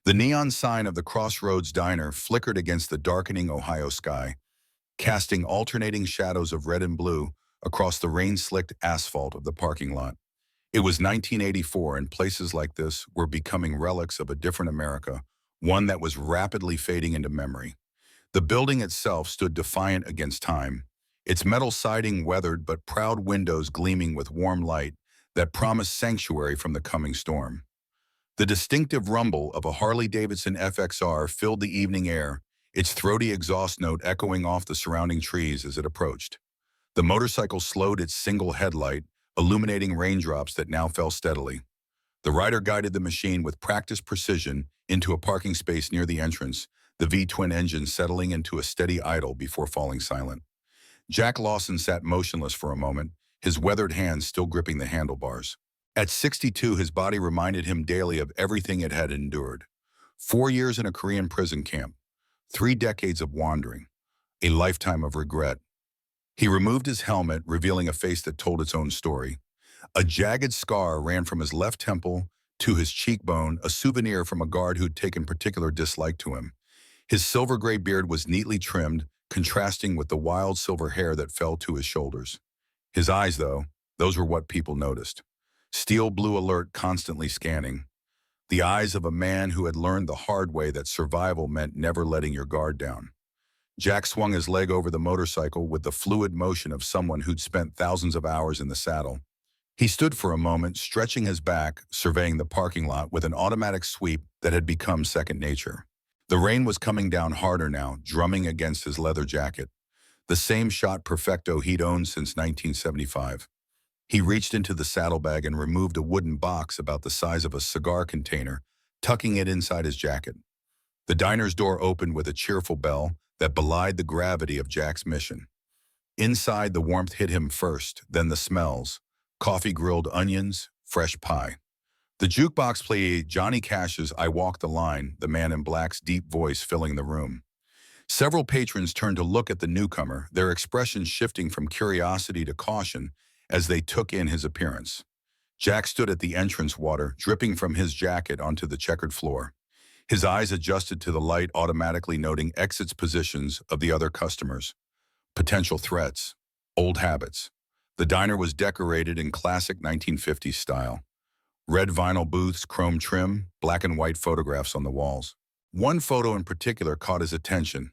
The neon sign of the Crossroads Diner flickered against the darkening Ohio sky, casting alternating shadows of red and blue across the rain-slicked asphalt of the parking lot. It was 1984, and places like this were becoming relics of a different America, one that was rapidly fading into memory. The building itself stood defiant against time, its metal siding weathered but proud windows gleaming with warm light that promised sanctuary from the coming storm. The distinctive rumble of a Harley-Davidson FXR filled the evening air, its throaty exhaust note echoing off the surrounding trees as it approached. The motorcycle slowed its single headlight, illuminating raindrops that now fell steadily. The rider guided the machine with practiced precision into a parking space near the entrance, the V-twin engine settling into a steady idle before falling silent. Jack Lawson sat motionless for a moment, his weathered hands still gripping the handlebars. At 62, his body reminded him daily of everything it had endured. 4 years in a Korean prison camp, 3 decades of wandering, a lifetime of regret. He removed his helmet, revealing a face that told its own story. A jagged scar ran from his left temple to his cheekbone, a souvenir from a guard who'd taken particular dislike to him. His silver-gray beard was neatly trimmed, contrasting with the wild silver hair that fell to his shoulders. His eyes, though, those were what people noticed. Steel blue alert, constantly scanning. The eyes of a man who had learned the hard way that survival meant never letting your guard down. Jack swung his leg over the motorcycle with the fluid motion of someone who'd spent thousands of hours in the saddle. He stood for a moment, stretching his back, surveying the parking lot with an automatic sweep that had become second nature. The rain was coming down harder now, drumming against his leather jacket. The same shot perfecto he'd owned since 1975. He reached into the saddlebag and removed a wooden box about the size of a cigar container, tucking it inside his jacket. The diner's door opened with a cheerful bell that belied the gravity of Jack's mission. Inside, the warmth hit him first, then the smells: coffee-grilled onions, fresh pie. The jukebox played Johnny Cash's "I Walk the Line," the man in black's deep voice filling the room. Several patrons turned to look at the newcomer, their expressions shifting from curiosity to caution as they took in his appearance. Jack stood at the entrance water, dripping from his jacket onto the checkered floor. His eyes adjusted to the light, automatically noting exits positions of the other customers. Potential threats. Old habits. The diner was decorated in classic 1950s style. Red vinyl booths, chrome trim, black and white photographs on the walls. One photo in particular caught his attention: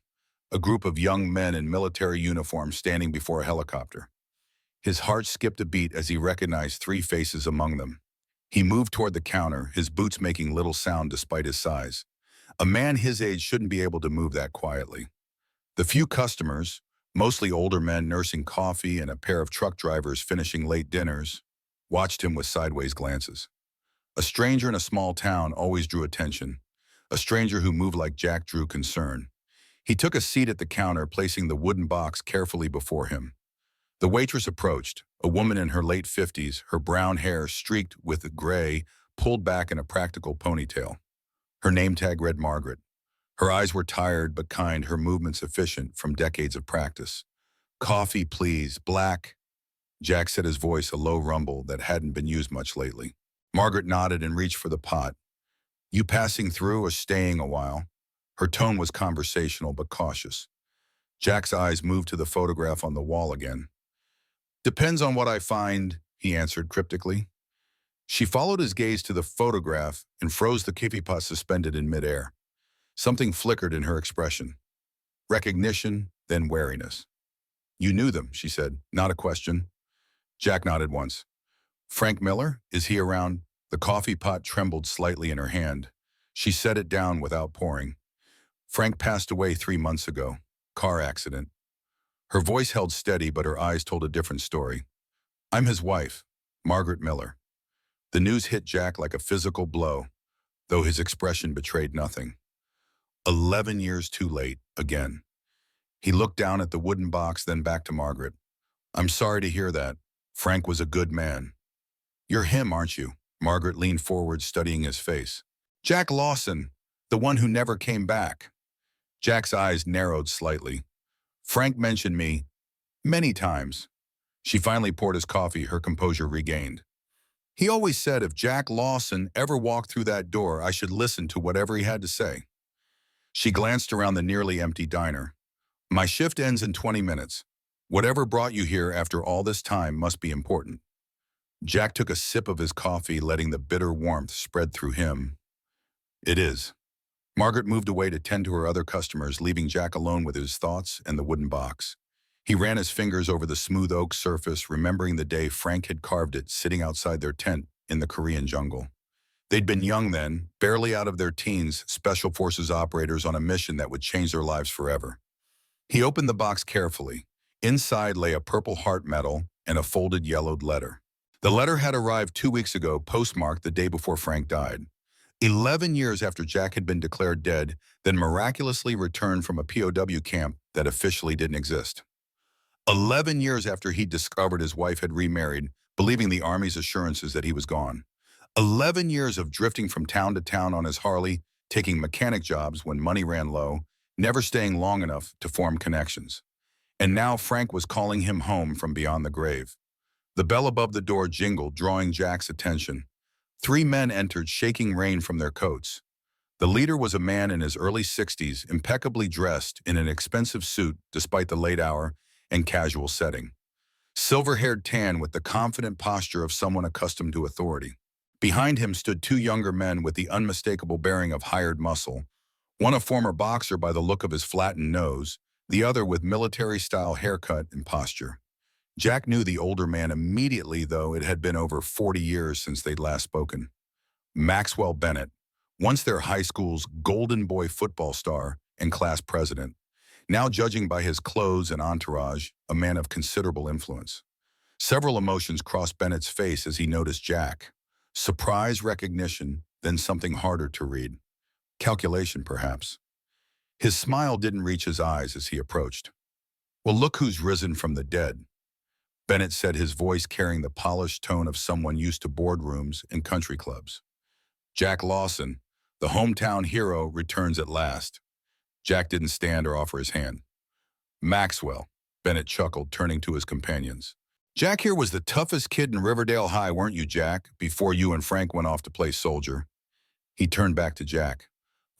a group of young men in military uniforms standing before a helicopter. His heart skipped a beat as he recognized 3 faces among them. He moved toward the counter, his boots making little sound despite his size. A man his age shouldn't be able to move that quietly. The few customers, mostly older men nursing coffee and a pair of truck drivers finishing late dinners, watched him with sideways glances. A stranger in a small town always drew attention. A stranger who moved like Jack drew concern. He took a seat at the counter, placing the wooden box carefully before him. The waitress approached, a woman in her late 50s, her brown hair streaked with gray, pulled back in a practical ponytail. Her name tag read Margaret. Her eyes were tired but kind, her movements efficient from decades of practice. "Coffee, please, black." Jack set his voice a low rumble that hadn't been used much lately. Margaret nodded and reached for the pot. "You passing through or staying a while?" Her tone was conversational but cautious. Jack's eyes moved to the photograph on the wall again. "Depends on what I find," he answered cryptically. She followed his gaze to the photograph and froze, the coffee pot suspended in midair. Something flickered in her expression. Recognition, then wariness. "You knew them," she said, not a question. Jack nodded once. "Frank Miller? Is he around?" The coffee pot trembled slightly in her hand. She set it down without pouring. "Frank passed away 3 months ago. Car accident." Her voice held steady, but her eyes told a different story. "I'm his wife, Margaret Miller." The news hit Jack like a physical blow, though his expression betrayed nothing. 11 years too late, again. He looked down at the wooden box, then back to Margaret. "I'm sorry to hear that. Frank was a good man." "You're him, aren't you?" Margaret leaned forward, studying his face. "Jack Lawson, the one who never came back." Jack's eyes narrowed slightly. "Frank mentioned me many times." She finally poured his coffee, her composure regained. He always said if Jack Lawson ever walked through that door, I should listen to whatever he had to say. She glanced around the nearly empty diner. My shift ends in 20 minutes. Whatever brought you here after all this time must be important. Jack took a sip of his coffee, letting the bitter warmth spread through him. It is. Margaret moved away to tend to her other customers, leaving Jack alone with his thoughts and the wooden box. He ran his fingers over the smooth oak surface, remembering the day Frank had carved it sitting outside their tent in the Korean jungle. They'd been young then, barely out of their teens, special forces operators on a mission that would change their lives forever. He opened the box carefully. Inside lay a purple heart medal and a folded yellowed letter. The letter had arrived 2 weeks ago, postmarked the day before Frank died. 11 years after Jack had been declared dead, then miraculously returned from a POW camp that officially didn't exist. 11 years after he discovered his wife had remarried, believing the Army's assurances that he was gone. 11 years of drifting from town to town on his Harley, taking mechanic jobs when money ran low, never staying long enough to form connections. And now Frank was calling him home from beyond the grave. The bell above the door jingled, drawing Jack's attention. 3 men entered, shaking rain from their coats. The leader was a man in his early 60s, impeccably dressed in an expensive suit despite the late hour and casual setting. Silver-haired tan with the confident posture of someone accustomed to authority. Behind him stood 2 younger men with the unmistakable bearing of hired muscle, one a former boxer by the look of his flattened nose, the other with military-style haircut and posture. Jack knew the older man immediately, though it had been over 40 years since they'd last spoken. Maxwell Bennett, once their high school's golden boy football star and class president, now judging by his clothes and entourage, a man of considerable influence. Several emotions crossed Bennett's face as he noticed Jack. Surprise, recognition, then something harder to read. Calculation, perhaps. His smile didn't reach his eyes as he approached. "Well, look who's risen from the dead," Bennett said, his voice carrying the polished tone of someone used to boardrooms and country clubs. Jack Lawson, the hometown hero, returns at last. Jack didn't stand or offer his hand. "Maxwell," Bennett chuckled, turning to his companions. "Jack here was the toughest kid in Riverdale High, weren't you, Jack, before you and Frank went off to play soldier?" He turned back to Jack.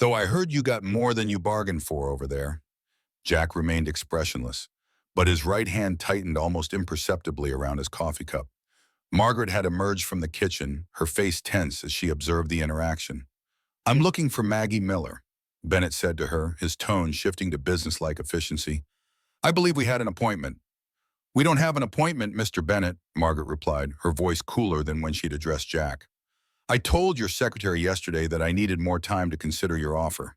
"Though I heard you got more than you bargained for over there." Jack remained expressionless, but his right hand tightened almost imperceptibly around his coffee cup. Margaret had emerged from the kitchen, her face tense as she observed the interaction. "I'm looking for Maggie Miller," Bennett said to her, his tone shifting to businesslike efficiency. "I believe we had an appointment." "We don't have an appointment, Mr. Bennett," Margaret replied, her voice cooler than when she'd addressed Jack. "I told your secretary yesterday that I needed more time to consider your offer."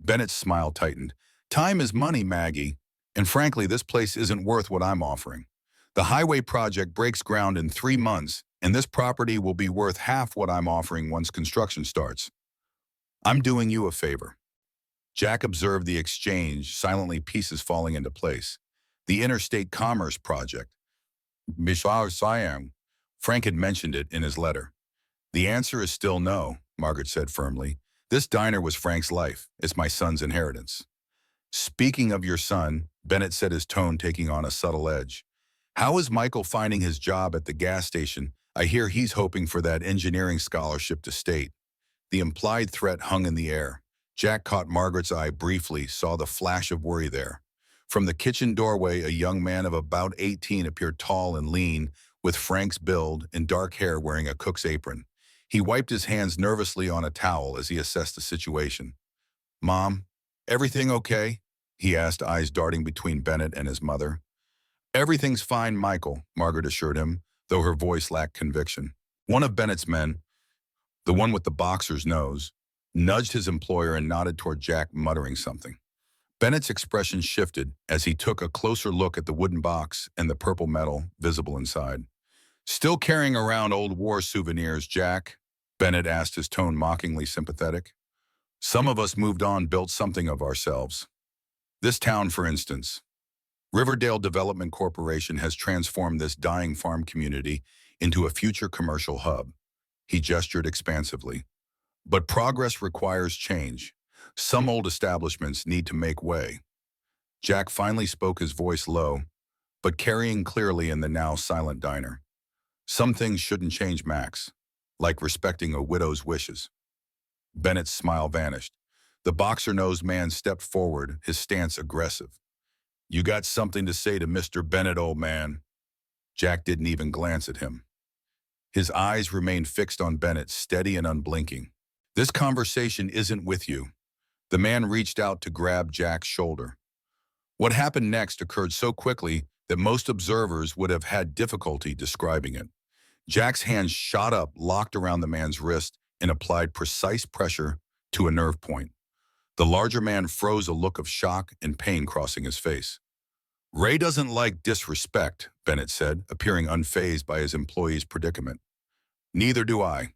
Bennett's smile tightened. "Time is money, Maggie, and frankly, this place isn't worth what I'm offering. The highway project breaks ground in 3 months, and this property will be worth half what I'm offering once construction starts. I'm doing you a favor." Jack observed the exchange, silently pieces falling into place. The Interstate Commerce Project. Mishar Siam. Frank had mentioned it in his letter. "The answer is still no," Margaret said firmly. "This diner was Frank's life. It's my son's inheritance." "Speaking of your son," Bennett said, his tone taking on a subtle edge. "How is Michael finding his job at the gas station? I hear he's hoping for that engineering scholarship to state." The implied threat hung in the air. Jack caught Margaret's eye briefly, saw the flash of worry there. From the kitchen doorway, a young man of about 18 appeared, tall and lean, with Frank's build and dark hair, wearing a cook's apron. He wiped his hands nervously on a towel as he assessed the situation. "Mom, everything okay?" he asked, eyes darting between Bennett and his mother. "Everything's fine, Michael," Margaret assured him, though her voice lacked conviction. One of Bennett's men, the one with the boxer's nose, nudged his employer and nodded toward Jack, muttering something. Bennett's expression shifted as he took a closer look at the wooden box and the purple metal visible inside. "Still carrying around old war souvenirs, Jack?" Bennett asked, his tone mockingly sympathetic. "Some of us moved on, built something of ourselves. This town, for instance. Riverdale Development Corporation has transformed this dying farm community into a future commercial hub." He gestured expansively. "But progress requires change. Some old establishments need to make way." Jack finally spoke, his voice low, but carrying clearly in the now silent diner. Some things shouldn't change, Max, like respecting a widow's wishes. Bennett's smile vanished. The boxer-nosed man stepped forward, his stance aggressive. You got something to say to Mr. Bennett, old man? Jack didn't even glance at him. His eyes remained fixed on Bennett, steady and unblinking. This conversation isn't with you. The man reached out to grab Jack's shoulder. What happened next occurred so quickly that most observers would have had difficulty describing it. Jack's hands shot up, locked around the man's wrist, and applied precise pressure to a nerve point. The larger man froze, a look of shock and pain crossing his face. Ray doesn't like disrespect, Bennett said, appearing unfazed by his employee's predicament. Neither do I.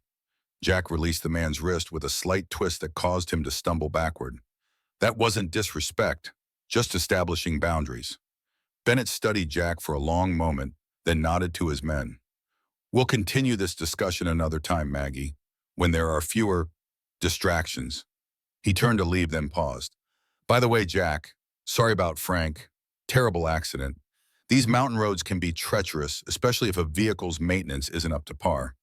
Jack released the man's wrist with a slight twist that caused him to stumble backward. That wasn't disrespect, just establishing boundaries. Bennett studied Jack for a long moment, then nodded to his men. We'll continue this discussion another time, Maggie, when there are fewer distractions. He turned to leave, then paused. By the way, Jack, sorry about Frank. Terrible accident. These mountain roads can be treacherous, especially if a vehicle's maintenance isn't up to par.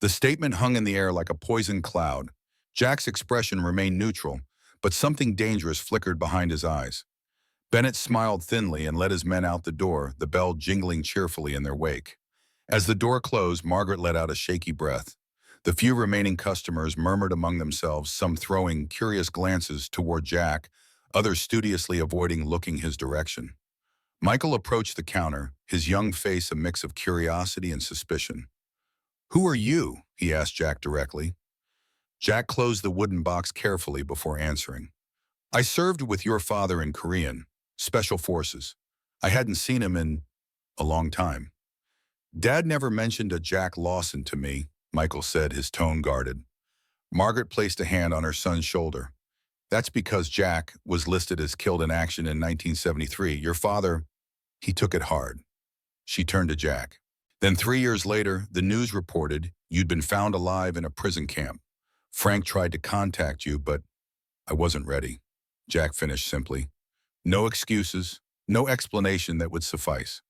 The statement hung in the air like a poison cloud. Jack's expression remained neutral, but something dangerous flickered behind his eyes. Bennett smiled thinly and led his men out the door, the bell jingling cheerfully in their wake. As the door closed, Margaret let out a shaky breath. The few remaining customers murmured among themselves, some throwing curious glances toward Jack, others studiously avoiding looking his direction. Michael approached the counter, his young face a mix of curiosity and suspicion. Who are you? He asked Jack directly. Jack closed the wooden box carefully before answering. I served with your father in Korean, Special Forces. I hadn't seen him in a long time. Dad never mentioned a Jack Lawson to me, Michael said, his tone guarded. Margaret placed a hand on her son's shoulder. That's because Jack was listed as killed in action in 1973. Your father, he took it hard. She turned to Jack. Then 3 years later, the news reported you'd been found alive in a prison camp. Frank tried to contact you, but I wasn't ready. Jack finished simply. No excuses, no explanation that would suffice.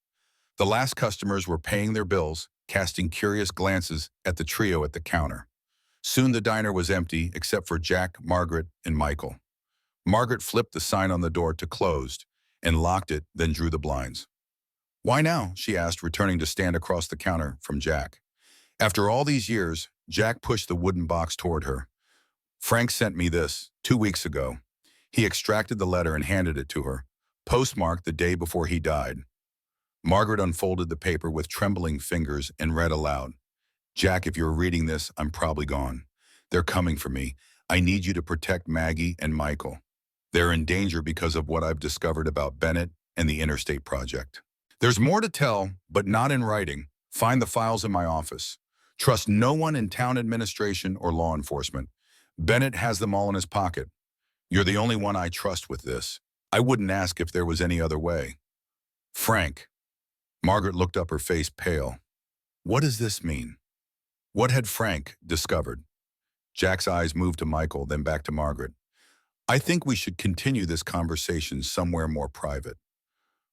The last customers were paying their bills, casting curious glances at the trio at the counter. Soon the diner was empty, except for Jack, Margaret, and Michael. Margaret flipped the sign on the door to closed and locked it, then drew the blinds. Why now? She asked, returning to stand across the counter from Jack. After all these years, Jack pushed the wooden box toward her. Frank sent me this 2 weeks ago. He extracted the letter and handed it to her, postmarked the day before he died. Margaret unfolded the paper with trembling fingers and read aloud. Jack, if you're reading this, I'm probably gone. They're coming for me. I need you to protect Maggie and Michael. They're in danger because of what I've discovered about Bennett and the Interstate Project. There's more to tell, but not in writing. Find the files in my office. Trust no one in town administration or law enforcement. Bennett has them all in his pocket. You're the only one I trust with this. I wouldn't ask if there was any other way. Frank. Margaret looked up, her face pale. What does this mean? What had Frank discovered? Jack's eyes moved to Michael, then back to Margaret. I think we should continue this conversation somewhere more private.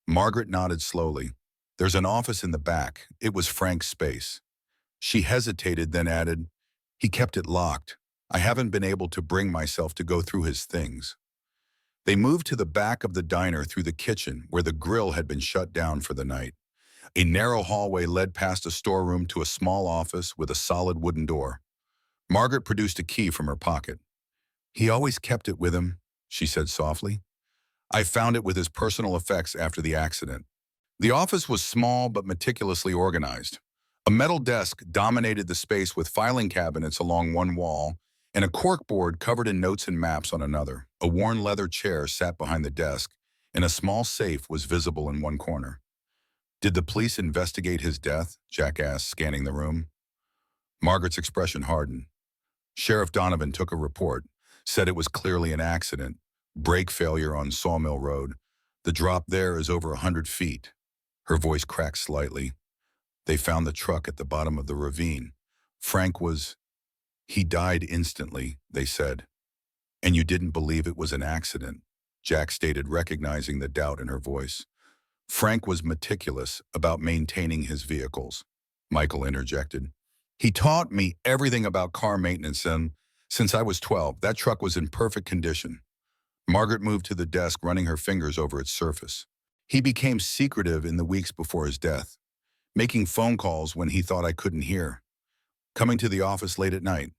Margaret nodded slowly. There's an office in the back. It was Frank's space. She hesitated, then added, he kept it locked. I haven't been able to bring myself to go through his things. They moved to the back of the diner through the kitchen, where the grill had been shut down for the night. A narrow hallway led past a storeroom to a small office with a solid wooden door. Margaret produced a key from her pocket. He always kept it with him, she said softly. I found it with his personal effects after the accident. The office was small but meticulously organized. A metal desk dominated the space with filing cabinets along one wall and a corkboard covered in notes and maps on another. A worn leather chair sat behind the desk, and a small safe was visible in one corner. Did the police investigate his death? Jack asked, scanning the room. Margaret's expression hardened. Sheriff Donovan took a report, said it was clearly an accident, brake failure on Sawmill Road. The drop there is over 100 feet. Her voice cracked slightly. They found the truck at the bottom of the ravine. He died instantly, they said. And you didn't believe it was an accident, Jack stated, recognizing the doubt in her voice. Frank was meticulous about maintaining his vehicles. Michael interjected. He taught me everything about car maintenance, and since I was 12, that truck was in perfect condition. Margaret moved to the desk, running her fingers over its surface. He became secretive in the weeks before his death, making phone calls when he thought I couldn't hear, coming to the office late at night.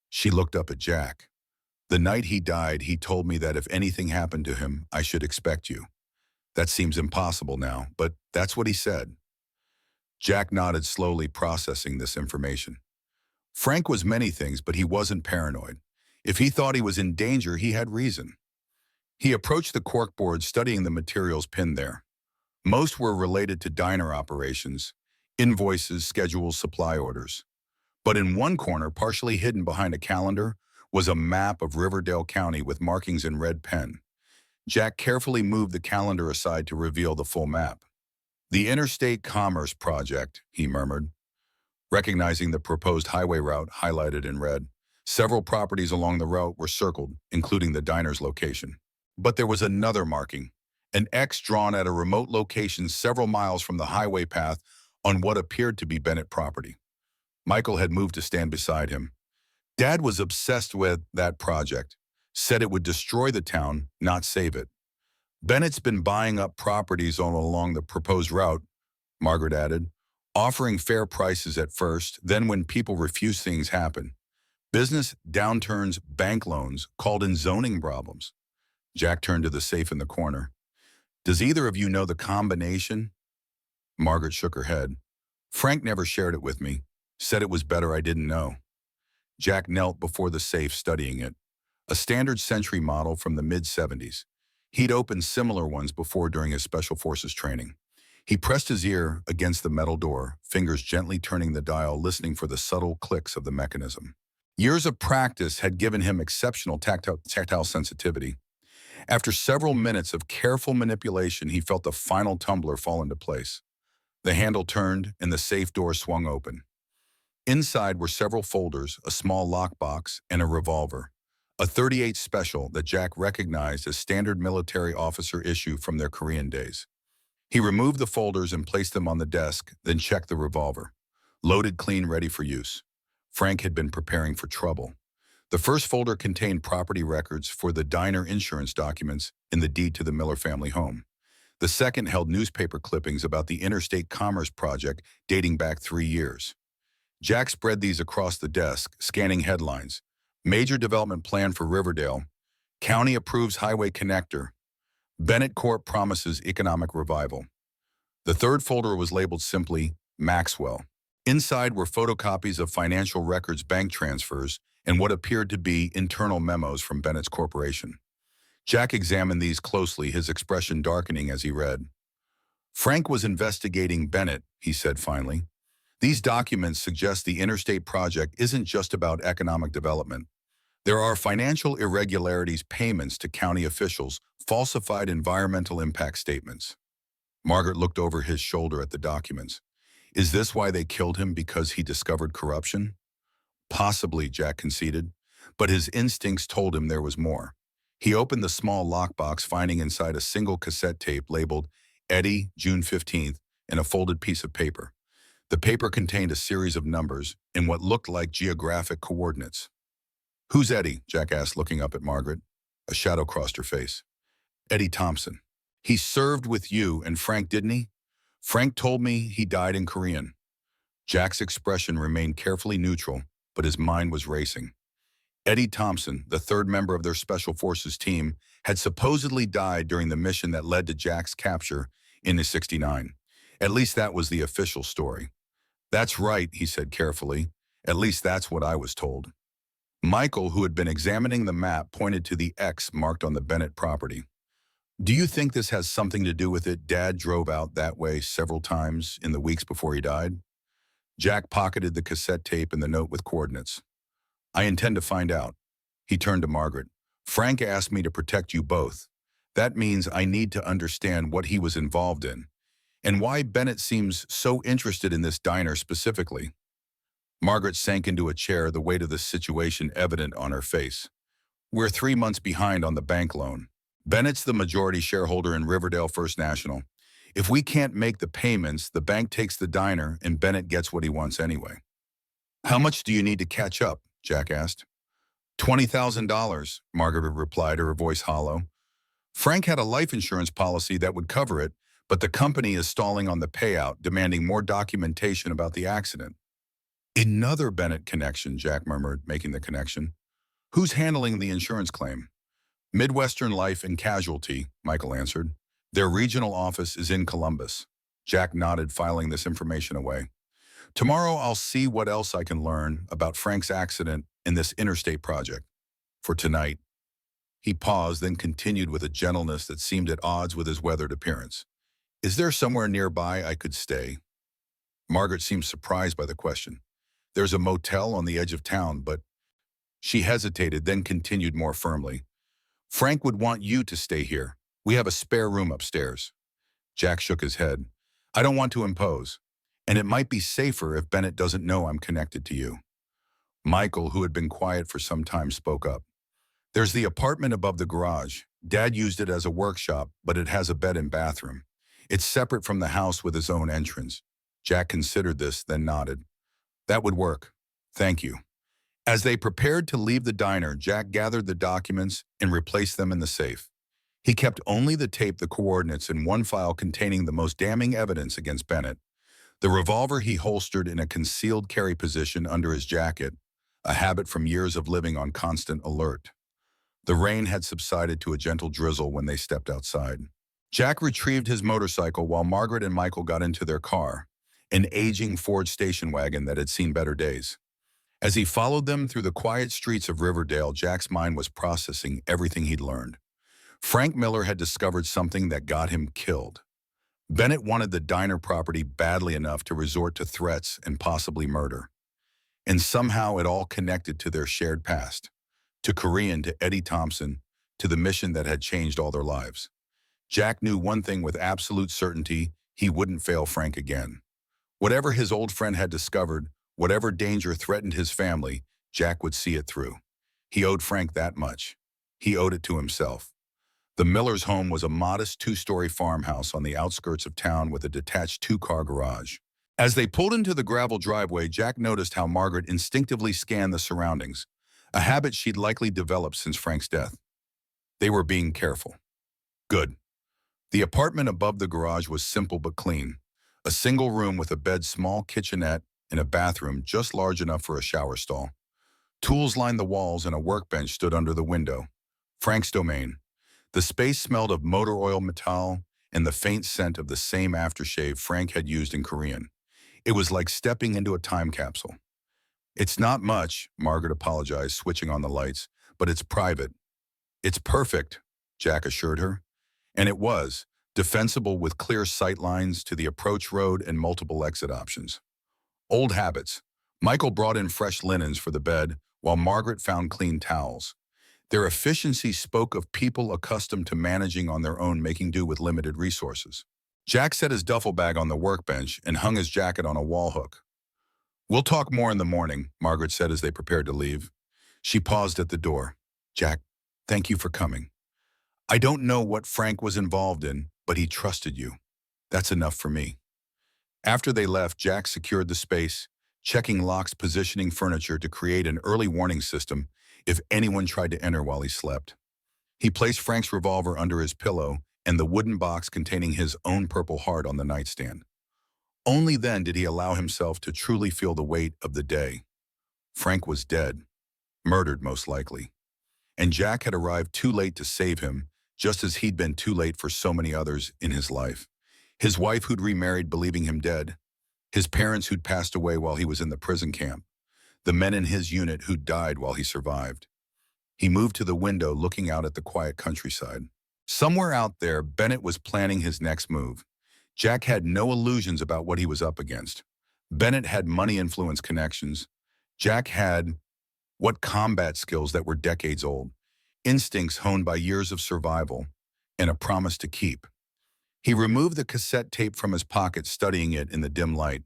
She looked up at Jack. The night he died, he told me that if anything happened to him, I should expect you. That seems impossible now, but that's what he said. Jack nodded slowly, processing this information. Frank was many things, but he wasn't paranoid. If he thought he was in danger, he had reason. He approached the corkboard, studying the materials pinned there. Most were related to diner operations, invoices, schedules, supply orders. But in one corner, partially hidden behind a calendar, was a map of Riverdale County with markings in red pen. Jack carefully moved the calendar aside to reveal the full map. The Interstate Commerce Project, he murmured, recognizing the proposed highway route highlighted in red. Several properties along the route were circled, including the diner's location. But there was another marking, an X drawn at a remote location several miles from the highway path on what appeared to be Bennett property. Michael had moved to stand beside him. Dad was obsessed with that project, said it would destroy the town, not save it. Bennett's been buying up properties all along the proposed route, Margaret added, offering fair prices at first, then when people refuse, things happen. Business downturns, bank loans, called in zoning problems. Jack turned to the safe in the corner. Does either of you know the combination? Margaret shook her head. Frank never shared it with me, said it was better I didn't know. Jack knelt before the safe, studying it. A standard Century model from the mid-70s. He'd opened similar ones before during his Special Forces training. He pressed his ear against the metal door, fingers gently turning the dial, listening for the subtle clicks of the mechanism. Years of practice had given him exceptional tactile sensitivity. After several minutes of careful manipulation, he felt the final tumbler fall into place. The handle turned and the safe door swung open. Inside were several folders, a small lockbox, and a revolver. A .38 Special that Jack recognized as standard military officer issue from their Korean days. He removed the folders and placed them on the desk, then checked the revolver. Loaded, clean, ready for use. Frank had been preparing for trouble. The first folder contained property records for the diner insurance documents in the deed to the Miller family home. The second held newspaper clippings about the Interstate Commerce Project dating back 3 years. Jack spread these across the desk, scanning headlines. Major development plan for Riverdale. County approves highway connector. Bennett Corp promises economic revival. The third folder was labeled simply Maxwell. Inside were photocopies of financial records, bank transfers, and what appeared to be internal memos from Bennett's corporation. Jack examined these closely, his expression darkening as he read. Frank was investigating Bennett, he said finally. These documents suggest the interstate project isn't just about economic development. There are financial irregularities, payments to county officials, falsified environmental impact statements. Margaret looked over his shoulder at the documents. Is this why they killed him, because he discovered corruption? Possibly, Jack conceded, but his instincts told him there was more. He opened the small lockbox, finding inside a single cassette tape labeled Eddie, June 15th, and a folded piece of paper. The paper contained a series of numbers and what looked like geographic coordinates. Who's Eddie? Jack asked, looking up at Margaret. A shadow crossed her face. Eddie Thompson. He served with you and Frank, didn't he? Frank told me he died in Korean. Jack's expression remained carefully neutral, but his mind was racing. Eddie Thompson, the third member of their Special Forces team, had supposedly died during the mission that led to Jack's capture in '69. At least that was the official story. That's right, he said carefully. At least that's what I was told. Michael, who had been examining the map, pointed to the X marked on the Bennett property. Do you think this has something to do with it? Dad drove out that way several times in the weeks before he died. Jack pocketed the cassette tape and the note with coordinates. I intend to find out. He turned to Margaret. Frank asked me to protect you both. That means I need to understand what he was involved in, and why Bennett seems so interested in this diner specifically. Margaret sank into a chair, the weight of the situation evident on her face. We're 3 months behind on the bank loan. Bennett's the majority shareholder in Riverdale First National. If we can't make the payments, the bank takes the diner and Bennett gets what he wants anyway. How much do you need to catch up? Jack asked. $20,000, Margaret replied, her voice hollow. Frank had a life insurance policy that would cover it, but the company is stalling on the payout, demanding more documentation about the accident. Another Bennett connection, Jack murmured, making the connection. Who's handling the insurance claim? Midwestern Life and Casualty, Michael answered. Their regional office is in Columbus. Jack nodded, filing this information away. Tomorrow I'll see what else I can learn about Frank's accident in this interstate project. For tonight, he paused, then continued with a gentleness that seemed at odds with his weathered appearance. Is there somewhere nearby I could stay? Margaret seemed surprised by the question. There's a motel on the edge of town, but she hesitated, then continued more firmly. Frank would want you to stay here. We have a spare room upstairs. Jack shook his head. I don't want to impose, and it might be safer if Bennett doesn't know I'm connected to you. Michael, who had been quiet for some time, spoke up. There's the apartment above the garage. Dad used it as a workshop, but it has a bed and bathroom. It's separate from the house with its own entrance. Jack considered this, then nodded. That would work. Thank you. As they prepared to leave the diner, Jack gathered the documents and replaced them in the safe. He kept only the tape, the coordinates, in one file containing the most damning evidence against Bennett. The revolver he holstered in a concealed carry position under his jacket, a habit from years of living on constant alert. The rain had subsided to a gentle drizzle when they stepped outside. Jack retrieved his motorcycle while Margaret and Michael got into their car, an aging Ford station wagon that had seen better days. As he followed them through the quiet streets of Riverdale, Jack's mind was processing everything he'd learned. Frank Miller had discovered something that got him killed. Bennett wanted the diner property badly enough to resort to threats and possibly murder. And somehow it all connected to their shared past, to Korean, to Eddie Thompson, to the mission that had changed all their lives. Jack knew one thing with absolute certainty: he wouldn't fail Frank again. Whatever his old friend had discovered, whatever danger threatened his family, Jack would see it through. He owed Frank that much. He owed it to himself. The Miller's home was a modest two-story farmhouse on the outskirts of town with a detached two-car garage. As they pulled into the gravel driveway, Jack noticed how Margaret instinctively scanned the surroundings, a habit she'd likely developed since Frank's death. They were being careful. Good. The apartment above the garage was simple but clean. A single room with a bed, small kitchenette, and a bathroom just large enough for a shower stall. Tools lined the walls and a workbench stood under the window. Frank's domain. The space smelled of motor oil, metal, and the faint scent of the same aftershave Frank had used in Korean. It was like stepping into a time capsule. It's not much, Margaret apologized, switching on the lights, but it's private. It's perfect, Jack assured her. And it was, defensible with clear sight lines to the approach road and multiple exit options. Old habits. Michael brought in fresh linens for the bed, while Margaret found clean towels. Their efficiency spoke of people accustomed to managing on their own, making do with limited resources. Jack set his duffel bag on the workbench and hung his jacket on a wall hook. We'll talk more in the morning, Margaret said as they prepared to leave. She paused at the door. Jack, thank you for coming. I don't know what Frank was involved in, but he trusted you. That's enough for me. After they left, Jack secured the space, checking locks, positioning furniture to create an early warning system if anyone tried to enter while he slept. He placed Frank's revolver under his pillow and the wooden box containing his own Purple Heart on the nightstand. Only then did he allow himself to truly feel the weight of the day. Frank was dead, murdered most likely. And Jack had arrived too late to save him, just as he'd been too late for so many others in his life. His wife who'd remarried believing him dead, his parents who'd passed away while he was in the prison camp, the men in his unit who'd died while he survived. He moved to the window, looking out at the quiet countryside. Somewhere out there, Bennett was planning his next move. Jack had no illusions about what he was up against. Bennett had money, influence, connections. Jack had combat skills that were decades old, instincts honed by years of survival, and a promise to keep. He removed the cassette tape from his pocket, studying it in the dim light.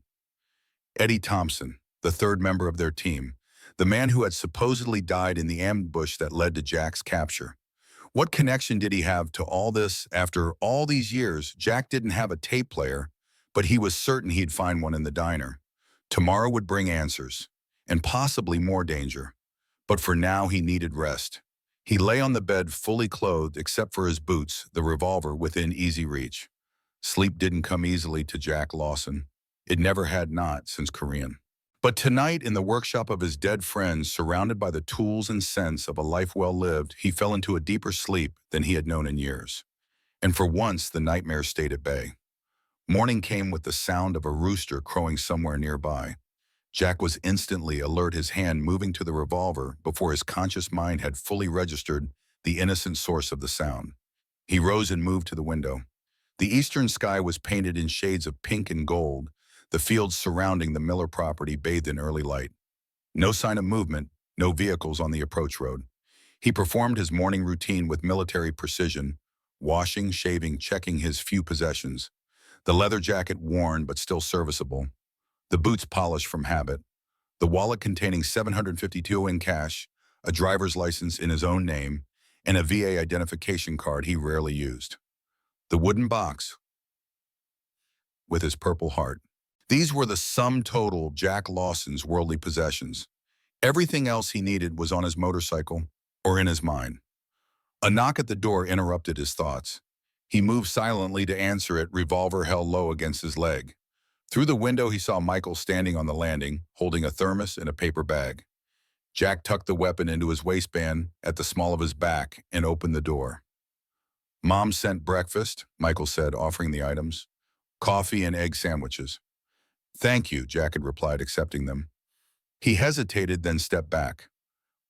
Eddie Thompson, the third member of their team, the man who had supposedly died in the ambush that led to Jack's capture. What connection did he have to all this after all these years? Jack didn't have a tape player, but he was certain he'd find one in the diner. Tomorrow would bring answers, and possibly more danger. But for now, he needed rest. He lay on the bed fully clothed except for his boots, the revolver within easy reach. Sleep didn't come easily to Jack Lawson. It never had not since Korean. But tonight, in the workshop of his dead friends, surrounded by the tools and scents of a life well lived, he fell into a deeper sleep than he had known in years. And for once, the nightmare stayed at bay. Morning came with the sound of a rooster crowing somewhere nearby. Jack was instantly alert, his hand moving to the revolver before his conscious mind had fully registered the innocent source of the sound. He rose and moved to the window. The eastern sky was painted in shades of pink and gold, the fields surrounding the Miller property bathed in early light. No sign of movement, no vehicles on the approach road. He performed his morning routine with military precision, washing, shaving, checking his few possessions. The leather jacket worn but still serviceable, the boots polished from habit, the wallet containing $752 in cash, a driver's license in his own name, and a VA identification card he rarely used. The wooden box with his Purple Heart. These were the sum total of Jack Lawson's worldly possessions. Everything else he needed was on his motorcycle or in his mind. A knock at the door interrupted his thoughts. He moved silently to answer it, revolver held low against his leg. Through the window, he saw Michael standing on the landing, holding a thermos and a paper bag. Jack tucked the weapon into his waistband at the small of his back and opened the door. "Mom sent breakfast," Michael said, offering the items. "Coffee and egg sandwiches." "Thank you," Jack had replied, accepting them. He hesitated, then stepped back.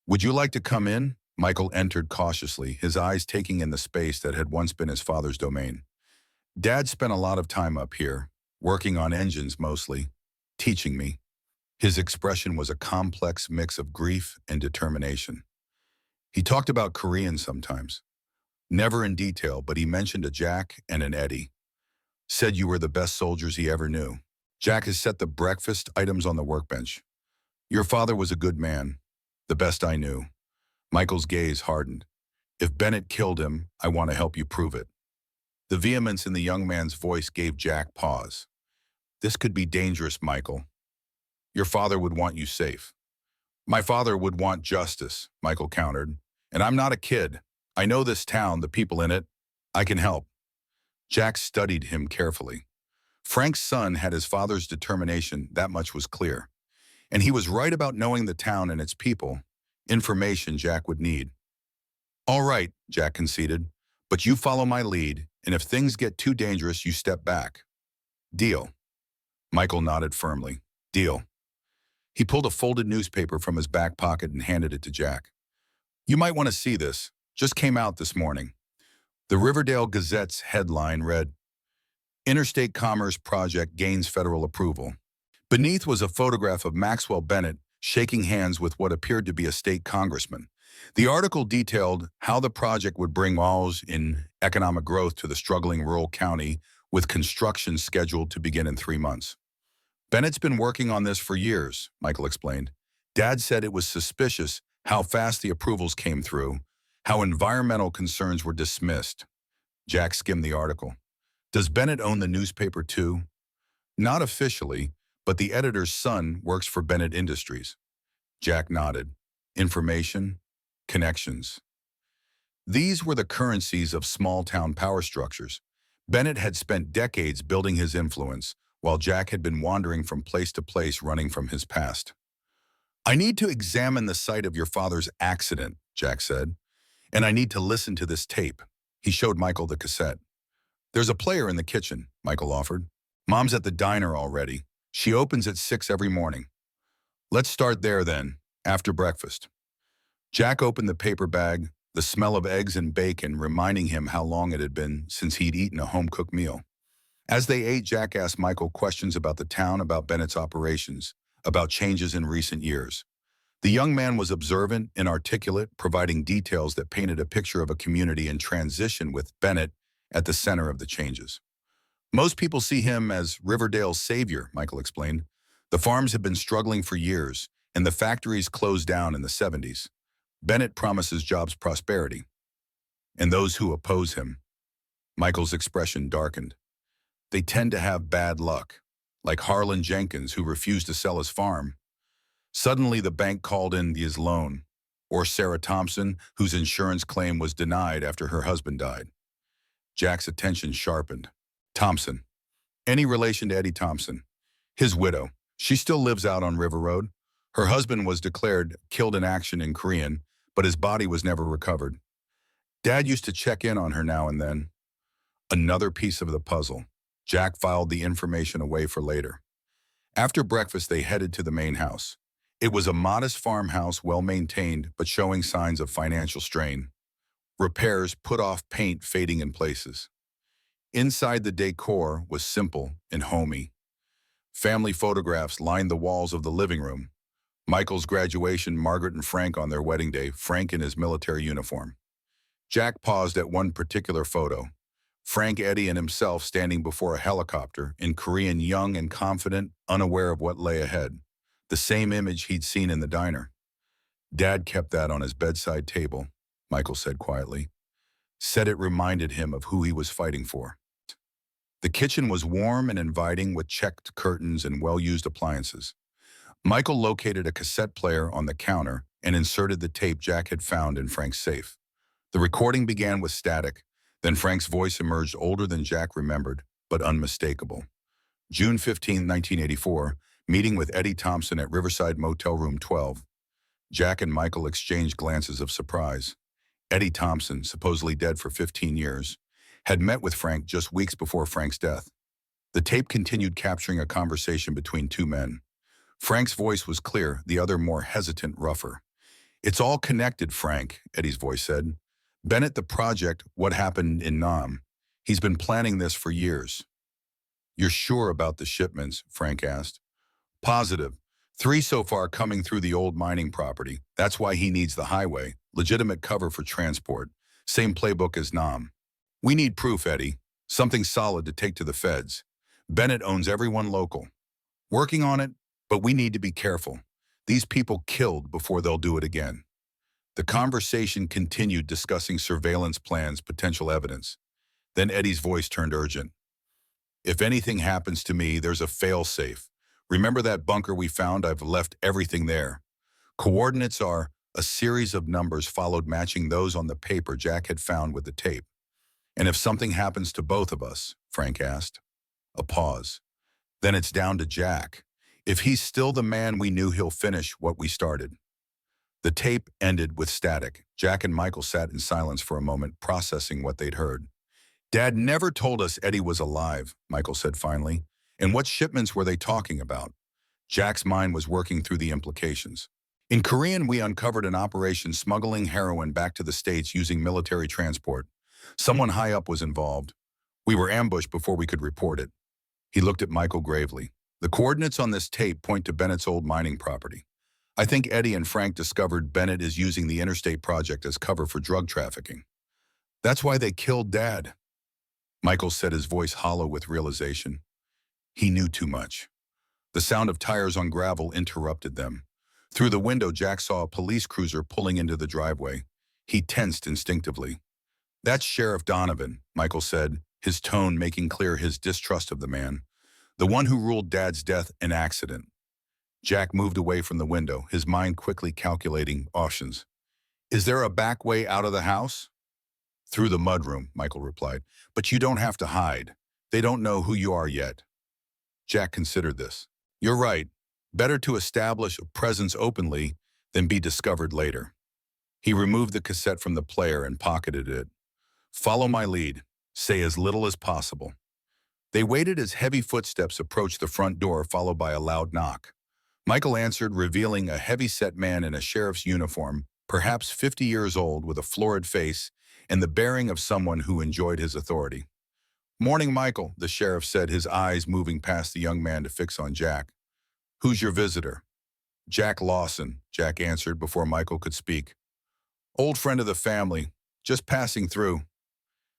"Would you like to come in?" Michael entered cautiously, his eyes taking in the space that had once been his father's domain. "Dad spent a lot of time up here, working on engines mostly, teaching me." His expression was a complex mix of grief and determination. He talked about Korean sometimes. Never in detail, but he mentioned a Jack and an Eddie. Said you were the best soldiers he ever knew. Jack has set the breakfast items on the workbench. "Your father was a good man, the best I knew." Michael's gaze hardened. "If Bennett killed him, I want to help you prove it." The vehemence in the young man's voice gave Jack pause. "This could be dangerous, Michael. Your father would want you safe." "My father would want justice," Michael countered. "And I'm not a kid. I know this town, the people in it. I can help." Jack studied him carefully. Frank's son had his father's determination, that much was clear. And he was right about knowing the town and its people, information Jack would need. "All right," Jack conceded, "but you follow my lead, and if things get too dangerous, you step back." "Deal." Michael nodded firmly. "Deal." He pulled a folded newspaper from his back pocket and handed it to Jack. "You might want to see this. Just came out this morning." The Riverdale Gazette's headline read, "Interstate Commerce Project Gains Federal Approval." Beneath was a photograph of Maxwell Bennett shaking hands with what appeared to be a state congressman. The article detailed how the project would bring walls in economic growth to the struggling rural county, with construction scheduled to begin in 3 months. "Bennett's been working on this for years," Michael explained. "Dad said it was suspicious how fast the approvals came through, how environmental concerns were dismissed." Jack skimmed the article. "Does Bennett own the newspaper too?" "Not officially, but the editor's son works for Bennett Industries." Jack nodded. Information, connections. These were the currencies of small-town power structures. Bennett had spent decades building his influence, while Jack had been wandering from place to place, running from his past. "I need to examine the site of your father's accident," Jack said, "and I need to listen to this tape." He showed Michael the cassette. "There's a player in the kitchen," Michael offered. "Mom's at the diner already. She opens at 6 every morning." "Let's start there then, after breakfast." Jack opened the paper bag, the smell of eggs and bacon reminding him how long it had been since he'd eaten a home-cooked meal. As they ate, Jack asked Michael questions about the town, about Bennett's operations, about changes in recent years. The young man was observant and articulate, providing details that painted a picture of a community in transition with Bennett at the center of the changes. "Most people see him as Riverdale's savior," Michael explained. "The farms have been struggling for years, and the factories closed down in the 70s. Bennett promises jobs prosperity." And those who oppose him. Michael's expression darkened. They tend to have bad luck, like Harlan Jenkins, who refused to sell his farm. Suddenly, the bank called in his loan, or Sarah Thompson, whose insurance claim was denied after her husband died. Jack's attention sharpened. Thompson. Any relation to Eddie Thompson? His widow. She still lives out on River Road. Her husband was declared killed in action in Korean, but his body was never recovered. Dad used to check in on her now and then. Another piece of the puzzle. Jack filed the information away for later. After breakfast, they headed to the main house. It was a modest farmhouse, well-maintained, but showing signs of financial strain. Repairs put off paint fading in places. Inside, the decor was simple and homey. Family photographs lined the walls of the living room. Michael's graduation, Margaret and Frank on their wedding day, Frank in his military uniform. Jack paused at one particular photo. Frank, Eddie, and himself standing before a helicopter, in Korean, young and confident, unaware of what lay ahead. The same image he'd seen in the diner. Dad kept that on his bedside table, Michael said quietly. Said it reminded him of who he was fighting for. The kitchen was warm and inviting with checked curtains and well-used appliances. Michael located a cassette player on the counter and inserted the tape Jack had found in Frank's safe. The recording began with static, then Frank's voice emerged, older than Jack remembered, but unmistakable. June 15, 1984, meeting with Eddie Thompson at Riverside Motel Room 12. Jack and Michael exchanged glances of surprise. Eddie Thompson, supposedly dead for 15 years, had met with Frank just weeks before Frank's death. The tape continued, capturing a conversation between two men. Frank's voice was clear, the other more hesitant, rougher. It's all connected, Frank, Eddie's voice said. Bennett, the project, what happened in Nam. He's been planning this for years. You're sure about the shipments? Frank asked. Positive. 3 so far coming through the old mining property. That's why he needs the highway. Legitimate cover for transport. Same playbook as Nam. We need proof, Eddie. Something solid to take to the feds. Bennett owns everyone local. Working on it, but we need to be careful. These people killed before they'll do it again. The conversation continued, discussing surveillance plans, potential evidence. Then Eddie's voice turned urgent. If anything happens to me, there's a fail-safe. Remember that bunker we found? I've left everything there. Coordinates are a series of numbers followed, matching those on the paper Jack had found with the tape. And if something happens to both of us, Frank asked. A pause. Then it's down to Jack. If he's still the man we knew, he'll finish what we started. The tape ended with static. Jack and Michael sat in silence for a moment, processing what they'd heard. Dad never told us Eddie was alive, Michael said finally. And what shipments were they talking about? Jack's mind was working through the implications. In Korean, we uncovered an operation smuggling heroin back to the States using military transport. Someone high up was involved. We were ambushed before we could report it. He looked at Michael gravely. The coordinates on this tape point to Bennett's old mining property. I think Eddie and Frank discovered Bennett is using the interstate project as cover for drug trafficking. That's why they killed Dad. Michael said, his voice hollow with realization. He knew too much. The sound of tires on gravel interrupted them. Through the window, Jack saw a police cruiser pulling into the driveway. He tensed instinctively. That's Sheriff Donovan, Michael said, his tone making clear his distrust of the man. The one who ruled Dad's death an accident. Jack moved away from the window, his mind quickly calculating options. Is there a back way out of the house? Through the mudroom, Michael replied. But you don't have to hide. They don't know who you are yet. Jack considered this. You're right. Better to establish a presence openly than be discovered later. He removed the cassette from the player and pocketed it. Follow my lead. Say as little as possible. They waited as heavy footsteps approached the front door, followed by a loud knock. Michael answered, revealing a heavy-set man in a sheriff's uniform, perhaps 50 years old, with a florid face and the bearing of someone who enjoyed his authority. Morning, Michael, the sheriff said, his eyes moving past the young man to fix on Jack. Who's your visitor? Jack Lawson, Jack answered before Michael could speak. Old friend of the family, just passing through.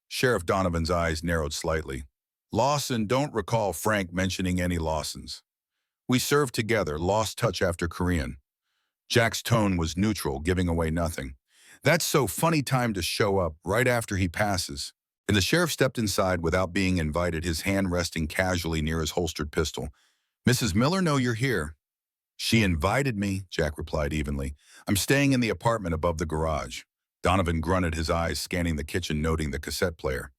Sheriff Donovan's eyes narrowed slightly. Lawson, don't recall Frank mentioning any Lawsons. We served together, lost touch after Korean. Jack's tone was neutral, giving away nothing. That's so funny time to show up right after he passes. And the sheriff stepped inside without being invited, his hand resting casually near his holstered pistol. Mrs. Miller, know you're here. She invited me, Jack replied evenly. I'm staying in the apartment above the garage. Donovan grunted, his eyes scanning the kitchen, noting the cassette player.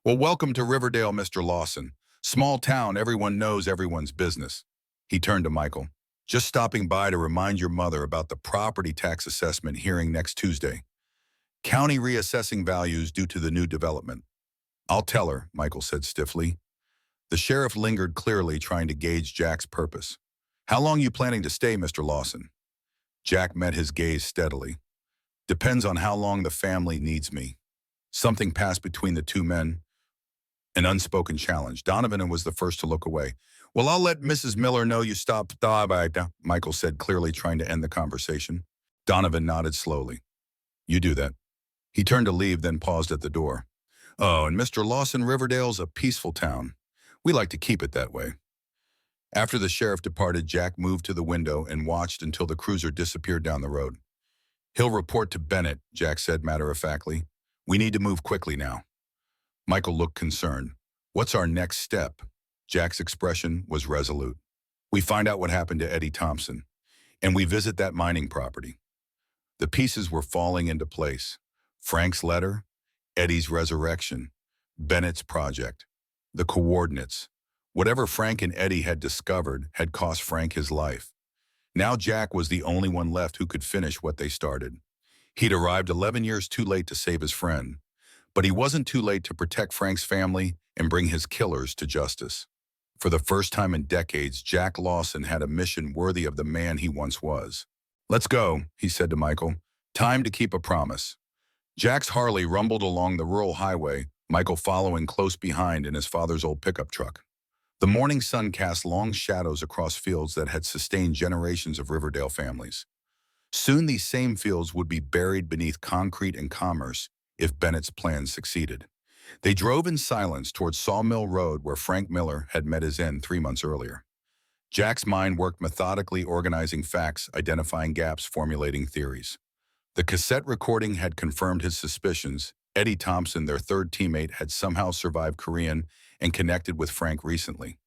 Well, welcome to Riverdale, Mr. Lawson. Small town, everyone knows everyone's business. He turned to Michael. Just stopping by to remind your mother about the property tax assessment hearing next Tuesday. County reassessing values due to the new development. I'll tell her, Michael said stiffly. The sheriff lingered, clearly trying to gauge Jack's purpose. How long you planning to stay, Mr. Lawson? Jack met his gaze steadily. Depends on how long the family needs me. Something passed between the two men, an unspoken challenge. Donovan was the first to look away. Well, I'll let Mrs. Miller know you stopped by, Michael said, clearly trying to end the conversation. Donovan nodded slowly. You do that. He turned to leave, then paused at the door. Oh, and Mr. Lawson, Riverdale's a peaceful town. We like to keep it that way. After the sheriff departed, Jack moved to the window and watched until the cruiser disappeared down the road. He'll report to Bennett, Jack said matter-of-factly. We need to move quickly now. Michael looked concerned. What's our next step? Jack's expression was resolute. We find out what happened to Eddie Thompson, and we visit that mining property. The pieces were falling into place. Frank's letter, Eddie's resurrection, Bennett's project, the coordinates. Whatever Frank and Eddie had discovered had cost Frank his life. Now Jack was the only one left who could finish what they started. He'd arrived 11 years too late to save his friend, but he wasn't too late to protect Frank's family and bring his killers to justice. For the first time in decades, Jack Lawson had a mission worthy of the man he once was. Let's go, he said to Michael. Time to keep a promise. Jack's Harley rumbled along the rural highway, Michael following close behind in his father's old pickup truck. The morning sun cast long shadows across fields that had sustained generations of Riverdale families. Soon these same fields would be buried beneath concrete and commerce if Bennett's plans succeeded. They drove in silence towards Sawmill Road, where Frank Miller had met his end 3 months earlier. Jack's mind worked methodically, organizing facts, identifying gaps, formulating theories. The cassette recording had confirmed his suspicions. Eddie Thompson, their third teammate, had somehow survived Korean and connected with Frank recently.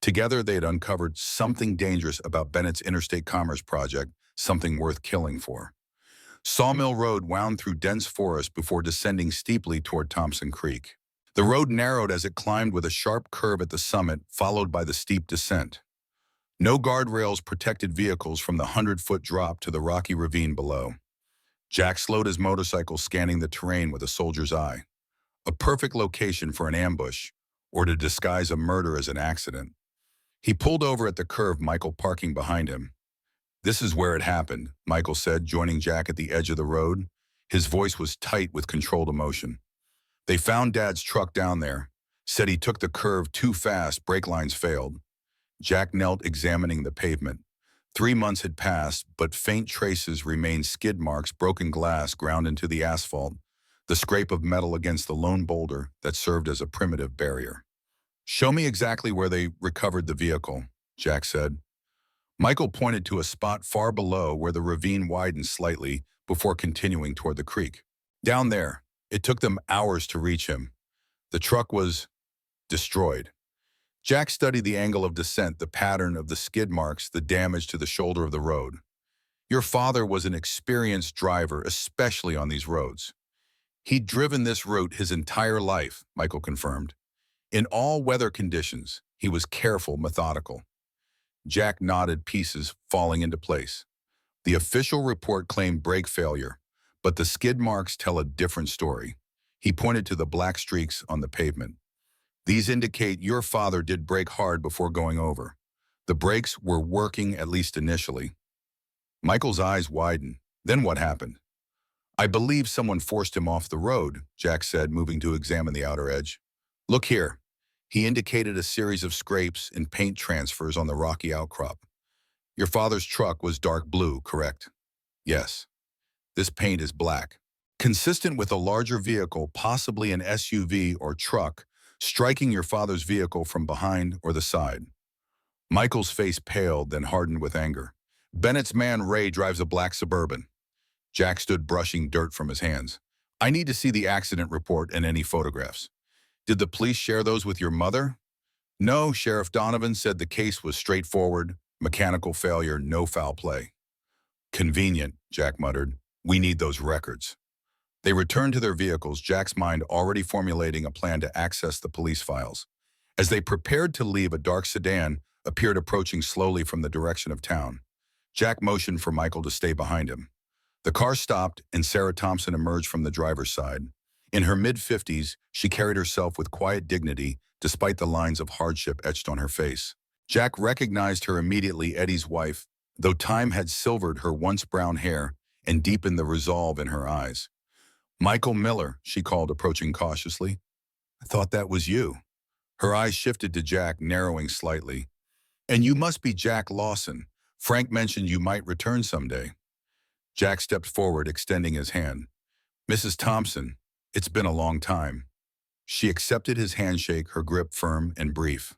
Together, they had uncovered something dangerous about Bennett's interstate commerce project, something worth killing for. Sawmill Road wound through dense forest before descending steeply toward Thompson Creek. The road narrowed as it climbed with a sharp curve at the summit, followed by the steep descent. No guardrails protected vehicles from the 100-foot drop to the rocky ravine below. Jack slowed his motorcycle, scanning the terrain with a soldier's eye. A perfect location for an ambush, or to disguise a murder as an accident. He pulled over at the curve, Michael parking behind him. This is where it happened, Michael said, joining Jack at the edge of the road. His voice was tight with controlled emotion. They found Dad's truck down there. Said he took the curve too fast, brake lines failed. Jack knelt, examining the pavement. 3 months had passed, but faint traces remained: skid marks, broken glass ground into the asphalt, the scrape of metal against the lone boulder that served as a primitive barrier. Show me exactly where they recovered the vehicle, Jack said. Michael pointed to a spot far below where the ravine widened slightly before continuing toward the creek. Down there, it took them hours to reach him. The truck was destroyed. Jack studied the angle of descent, the pattern of the skid marks, the damage to the shoulder of the road. Your father was an experienced driver, especially on these roads. He'd driven this route his entire life, Michael confirmed. In all weather conditions, he was careful, methodical. Jack nodded, pieces falling into place. The official report claimed brake failure, but the skid marks tell a different story. He pointed to the black streaks on the pavement. These indicate your father did brake hard before going over. The brakes were working, at least initially. Michael's eyes widened. Then what happened? I believe someone forced him off the road, Jack said, moving to examine the outer edge. Look here. He indicated a series of scrapes and paint transfers on the rocky outcrop. Your father's truck was dark blue, correct? Yes. This paint is black. Consistent with a larger vehicle, possibly an SUV or truck, striking your father's vehicle from behind or the side. Michael's face paled, then hardened with anger. Bennett's man Ray drives a black Suburban. Jack stood brushing dirt from his hands. I need to see the accident report and any photographs. Did the police share those with your mother? No, Sheriff Donovan said the case was straightforward, mechanical failure, no foul play. Convenient, Jack muttered. We need those records. They returned to their vehicles, Jack's mind already formulating a plan to access the police files. As they prepared to leave, a dark sedan appeared approaching slowly from the direction of town. Jack motioned for Michael to stay behind him. The car stopped and Sarah Thompson emerged from the driver's side. In her mid-50s, she carried herself with quiet dignity despite the lines of hardship etched on her face. Jack recognized her immediately, Eddie's wife, though time had silvered her once brown hair and deepened the resolve in her eyes. Michael Miller, she called, approaching cautiously. I thought that was you. Her eyes shifted to Jack, narrowing slightly. And you must be Jack Lawson. Frank mentioned you might return someday. Jack stepped forward, extending his hand. Mrs. Thompson, it's been a long time. She accepted his handshake, her grip firm and brief.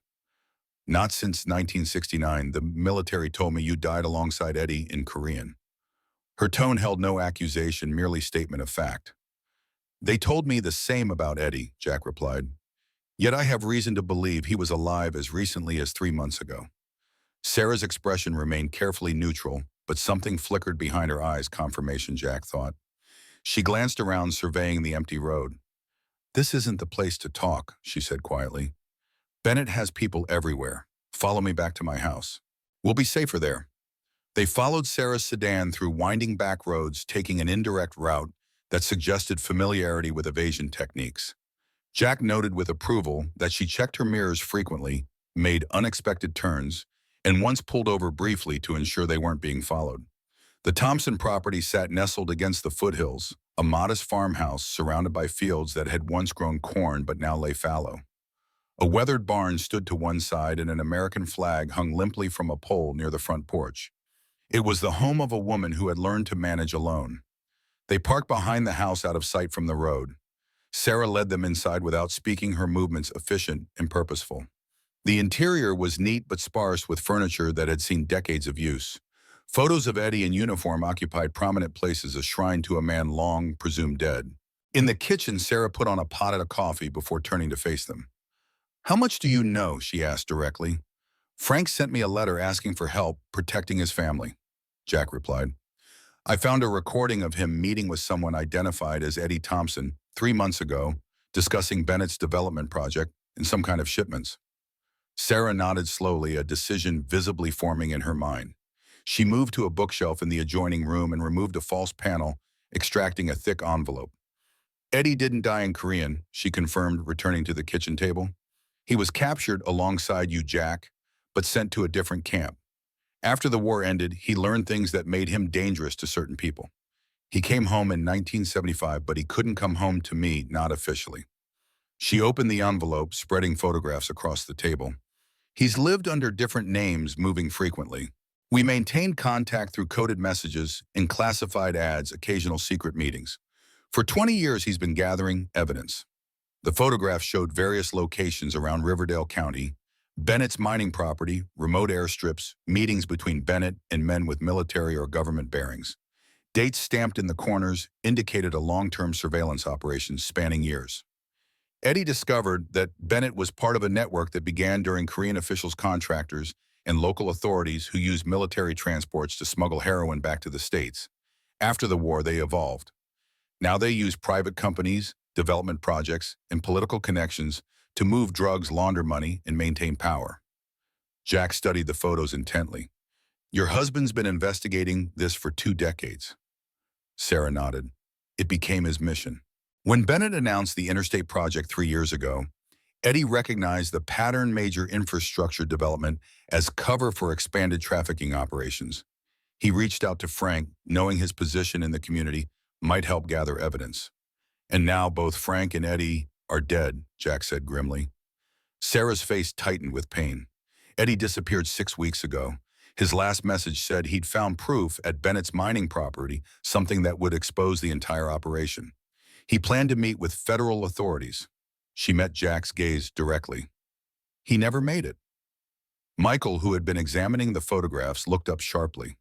Not since 1969. The military told me you died alongside Eddie in Korean. Her tone held no accusation, merely statement of fact. They told me the same about Eddie, Jack replied. Yet I have reason to believe he was alive as recently as 3 months ago. Sarah's expression remained carefully neutral, but something flickered behind her eyes, confirmation, Jack thought. She glanced around, surveying the empty road. This isn't the place to talk, she said quietly. Bennett has people everywhere. Follow me back to my house. We'll be safer there. They followed Sarah's sedan through winding back roads, taking an indirect route that suggested familiarity with evasion techniques. Jack noted with approval that she checked her mirrors frequently, made unexpected turns, and once pulled over briefly to ensure they weren't being followed. The Thompson property sat nestled against the foothills, a modest farmhouse surrounded by fields that had once grown corn but now lay fallow. A weathered barn stood to one side and an American flag hung limply from a pole near the front porch. It was the home of a woman who had learned to manage alone. They parked behind the house out of sight from the road. Sarah led them inside without speaking, her movements efficient and purposeful. The interior was neat but sparse with furniture that had seen decades of use. Photos of Eddie in uniform occupied prominent places, a shrine to a man long presumed dead. In the kitchen, Sarah put on a pot of coffee before turning to face them. How much do you know? She asked directly. Frank sent me a letter asking for help protecting his family, Jack replied. I found a recording of him meeting with someone identified as Eddie Thompson 3 months ago, discussing Bennett's development project and some kind of shipments. Sarah nodded slowly, a decision visibly forming in her mind. She moved to a bookshelf in the adjoining room and removed a false panel, extracting a thick envelope. Eddie didn't die in Korean, she confirmed, returning to the kitchen table. He was captured alongside you, Jack, but sent to a different camp. After the war ended, he learned things that made him dangerous to certain people. He came home in 1975, but he couldn't come home to me, not officially. She opened the envelope, spreading photographs across the table. He's lived under different names, moving frequently. We maintained contact through coded messages and classified ads, occasional secret meetings. For 20 years, he's been gathering evidence. The photographs showed various locations around Riverdale County, Bennett's mining property, remote airstrips, meetings between Bennett and men with military or government bearings. Dates stamped in the corners indicated a long-term surveillance operation spanning years. Eddie discovered that Bennett was part of a network that began during Korean officials, contractors, and local authorities who used military transports to smuggle heroin back to the States. After the war, they evolved. Now they use private companies, development projects, and political connections to move drugs, launder money, and maintain power. Jack studied the photos intently. Your husband's been investigating this for 2 decades. Sarah nodded. It became his mission. When Bennett announced the interstate project 3 years ago, Eddie recognized the pattern major infrastructure development as cover for expanded trafficking operations. He reached out to Frank, knowing his position in the community might help gather evidence. And now both Frank and Eddie are dead, Jack said grimly. Sarah's face tightened with pain. Eddie disappeared 6 weeks ago. His last message said he'd found proof at Bennett's mining property, something that would expose the entire operation. He planned to meet with federal authorities. She met Jack's gaze directly. He never made it. Michael, who had been examining the photographs, looked up sharply.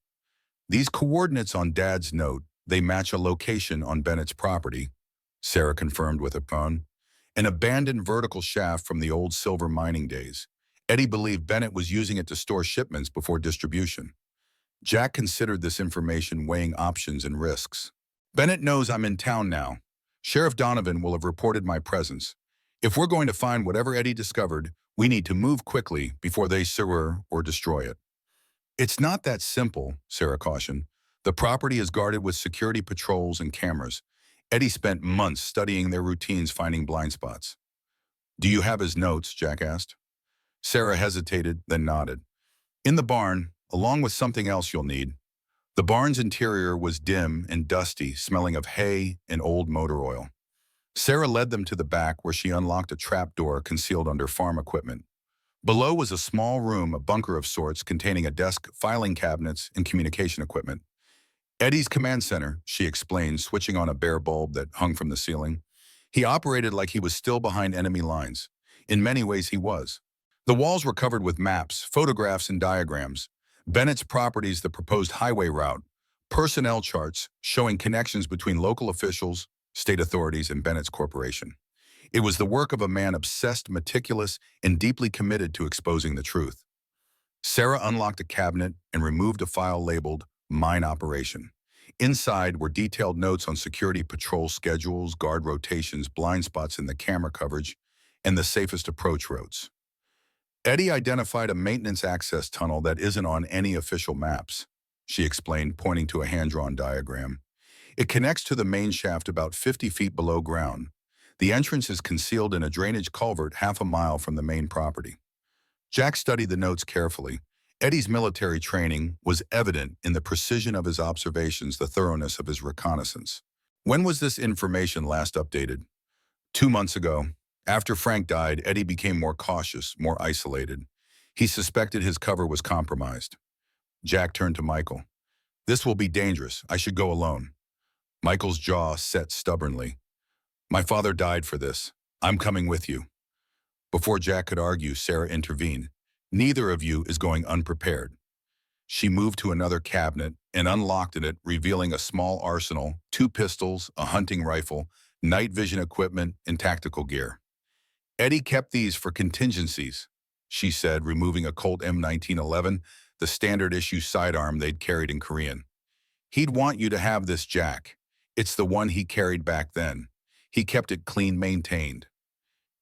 These coordinates on Dad's note, they match a location on Bennett's property, Sarah confirmed with a phone. An abandoned vertical shaft from the old silver mining days. Eddie believed Bennett was using it to store shipments before distribution. Jack considered this information, weighing options and risks. Bennett knows I'm in town now. Sheriff Donovan will have reported my presence. If we're going to find whatever Eddie discovered, we need to move quickly before they sewer or destroy it. It's not that simple, Sarah cautioned. The property is guarded with security patrols and cameras. Eddie spent months studying their routines, finding blind spots. Do you have his notes? Jack asked. Sarah hesitated, then nodded. In the barn, along with something else you'll need. The barn's interior was dim and dusty, smelling of hay and old motor oil. Sarah led them to the back, where she unlocked a trap door concealed under farm equipment. Below was a small room, a bunker of sorts, containing a desk, filing cabinets, and communication equipment. Eddie's command center, she explained, switching on a bare bulb that hung from the ceiling. He operated like he was still behind enemy lines. In many ways, he was. The walls were covered with maps, photographs, and diagrams. Bennett's properties, the proposed highway route, personnel charts showing connections between local officials, state authorities, and Bennett's corporation. It was the work of a man obsessed, meticulous, and deeply committed to exposing the truth. Sarah unlocked a cabinet and removed a file labeled Mine Operation. Inside were detailed notes on security patrol schedules, guard rotations, blind spots in the camera coverage, and the safest approach roads. Eddie identified a maintenance access tunnel that isn't on any official maps, she explained, pointing to a hand-drawn diagram. It connects to the main shaft about 50 feet below ground. The entrance is concealed in a drainage culvert half a mile from the main property. Jack studied the notes carefully. Eddie's military training was evident in the precision of his observations, the thoroughness of his reconnaissance. When was this information last updated? 2 months ago. After Frank died, Eddie became more cautious, more isolated. He suspected his cover was compromised. Jack turned to Michael. This will be dangerous. I should go alone. Michael's jaw set stubbornly. My father died for this. I'm coming with you. Before Jack could argue, Sarah intervened. Neither of you is going unprepared. She moved to another cabinet and unlocked it, revealing a small arsenal, 2 pistols, a hunting rifle, night vision equipment, and tactical gear. Eddie kept these for contingencies, she said, removing a Colt M1911, the standard issue sidearm they'd carried in Korean. He'd want you to have this, Jack. It's the one he carried back then. He kept it clean, maintained.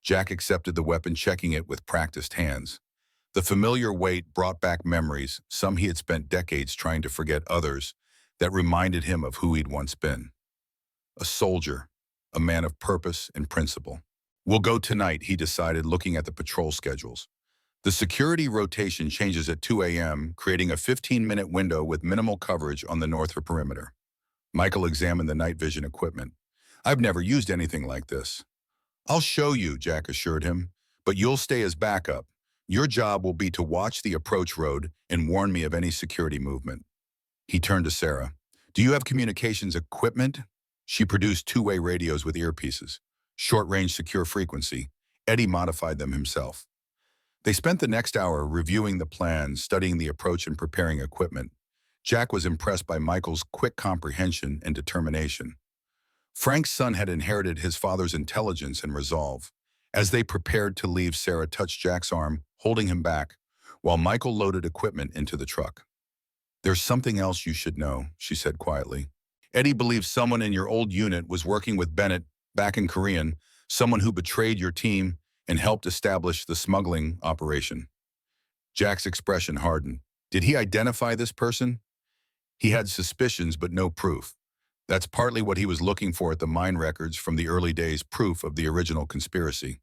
Jack accepted the weapon, checking it with practiced hands. The familiar weight brought back memories, some he had spent decades trying to forget, others that reminded him of who he'd once been. A soldier, a man of purpose and principle. We'll go tonight, he decided, looking at the patrol schedules. The security rotation changes at 2 a.m., creating a 15-minute window with minimal coverage on the north perimeter. Michael examined the night vision equipment. I've never used anything like this. I'll show you, Jack assured him, but you'll stay as backup. Your job will be to watch the approach road and warn me of any security movement. He turned to Sarah. Do you have communications equipment? She produced 2-way radios with earpieces. Short-range secure frequency. Eddie modified them himself. They spent the next hour reviewing the plans, studying the approach, and preparing equipment. Jack was impressed by Michael's quick comprehension and determination. Frank's son had inherited his father's intelligence and resolve. As they prepared to leave, Sarah touched Jack's arm, holding him back, while Michael loaded equipment into the truck. There's something else you should know, she said quietly. Eddie believes someone in your old unit was working with Bennett back in Korean, someone who betrayed your team and helped establish the smuggling operation. Jack's expression hardened. Did he identify this person? He had suspicions, but no proof. That's partly what he was looking for at the mine records from the early days, proof of the original conspiracy.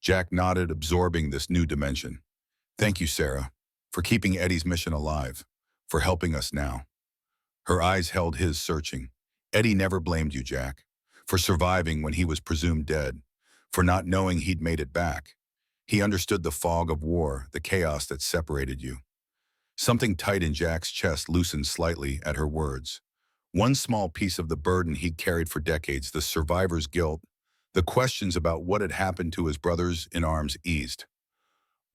Jack nodded, absorbing this new dimension. Thank you, Sarah, for keeping Eddie's mission alive, for helping us now. Her eyes held his, searching. Eddie never blamed you, Jack, for surviving when he was presumed dead, for not knowing he'd made it back. He understood the fog of war, the chaos that separated you. Something tight in Jack's chest loosened slightly at her words. One small piece of the burden he'd carried for decades, the survivor's guilt, the questions about what had happened to his brothers in arms, eased.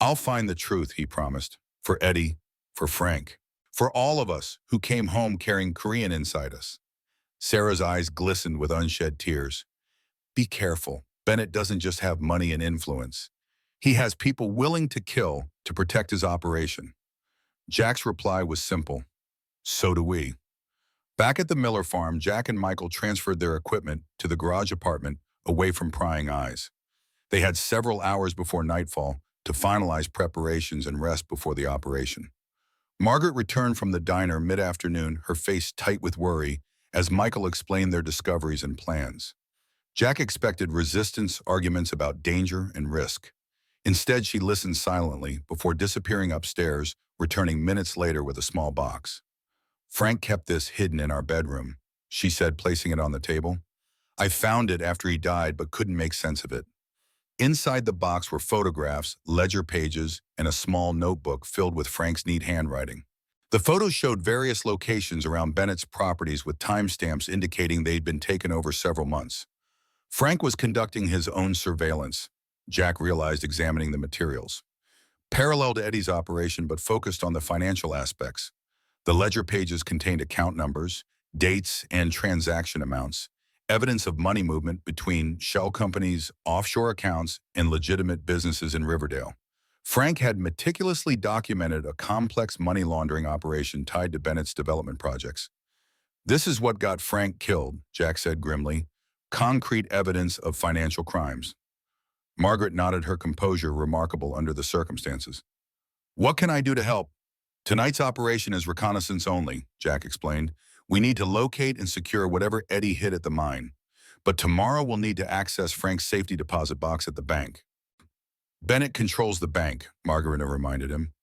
I'll find the truth, he promised, for Eddie, for Frank, for all of us who came home carrying Korean inside us. Sarah's eyes glistened with unshed tears. Be careful. Bennett doesn't just have money and influence. He has people willing to kill to protect his operation. Jack's reply was simple. So do we. Back at the Miller farm, Jack and Michael transferred their equipment to the garage apartment away from prying eyes. They had several hours before nightfall to finalize preparations and rest before the operation. Margaret returned from the diner mid-afternoon, her face tight with worry, as Michael explained their discoveries and plans. Jack expected resistance, arguments about danger and risk. Instead, she listened silently before disappearing upstairs, returning minutes later with a small box. Frank kept this hidden in our bedroom, she said, placing it on the table. I found it after he died but couldn't make sense of it. Inside the box were photographs, ledger pages, and a small notebook filled with Frank's neat handwriting. The photos showed various locations around Bennett's properties with timestamps indicating they'd been taken over several months. Frank was conducting his own surveillance, Jack realized examining the materials. Parallel to Eddie's operation but focused on the financial aspects. The ledger pages contained account numbers, dates, and transaction amounts, evidence of money movement between shell companies, offshore accounts, and legitimate businesses in Riverdale. Frank had meticulously documented a complex money laundering operation tied to Bennett's development projects. This is what got Frank killed, Jack said grimly. Concrete evidence of financial crimes. Margaret nodded, her composure remarkable under the circumstances. What can I do to help? Tonight's operation is reconnaissance only, Jack explained. We need to locate and secure whatever Eddie hid at the mine. But tomorrow we'll need to access Frank's safety deposit box at the bank. Bennett controls the bank, Margarita reminded him.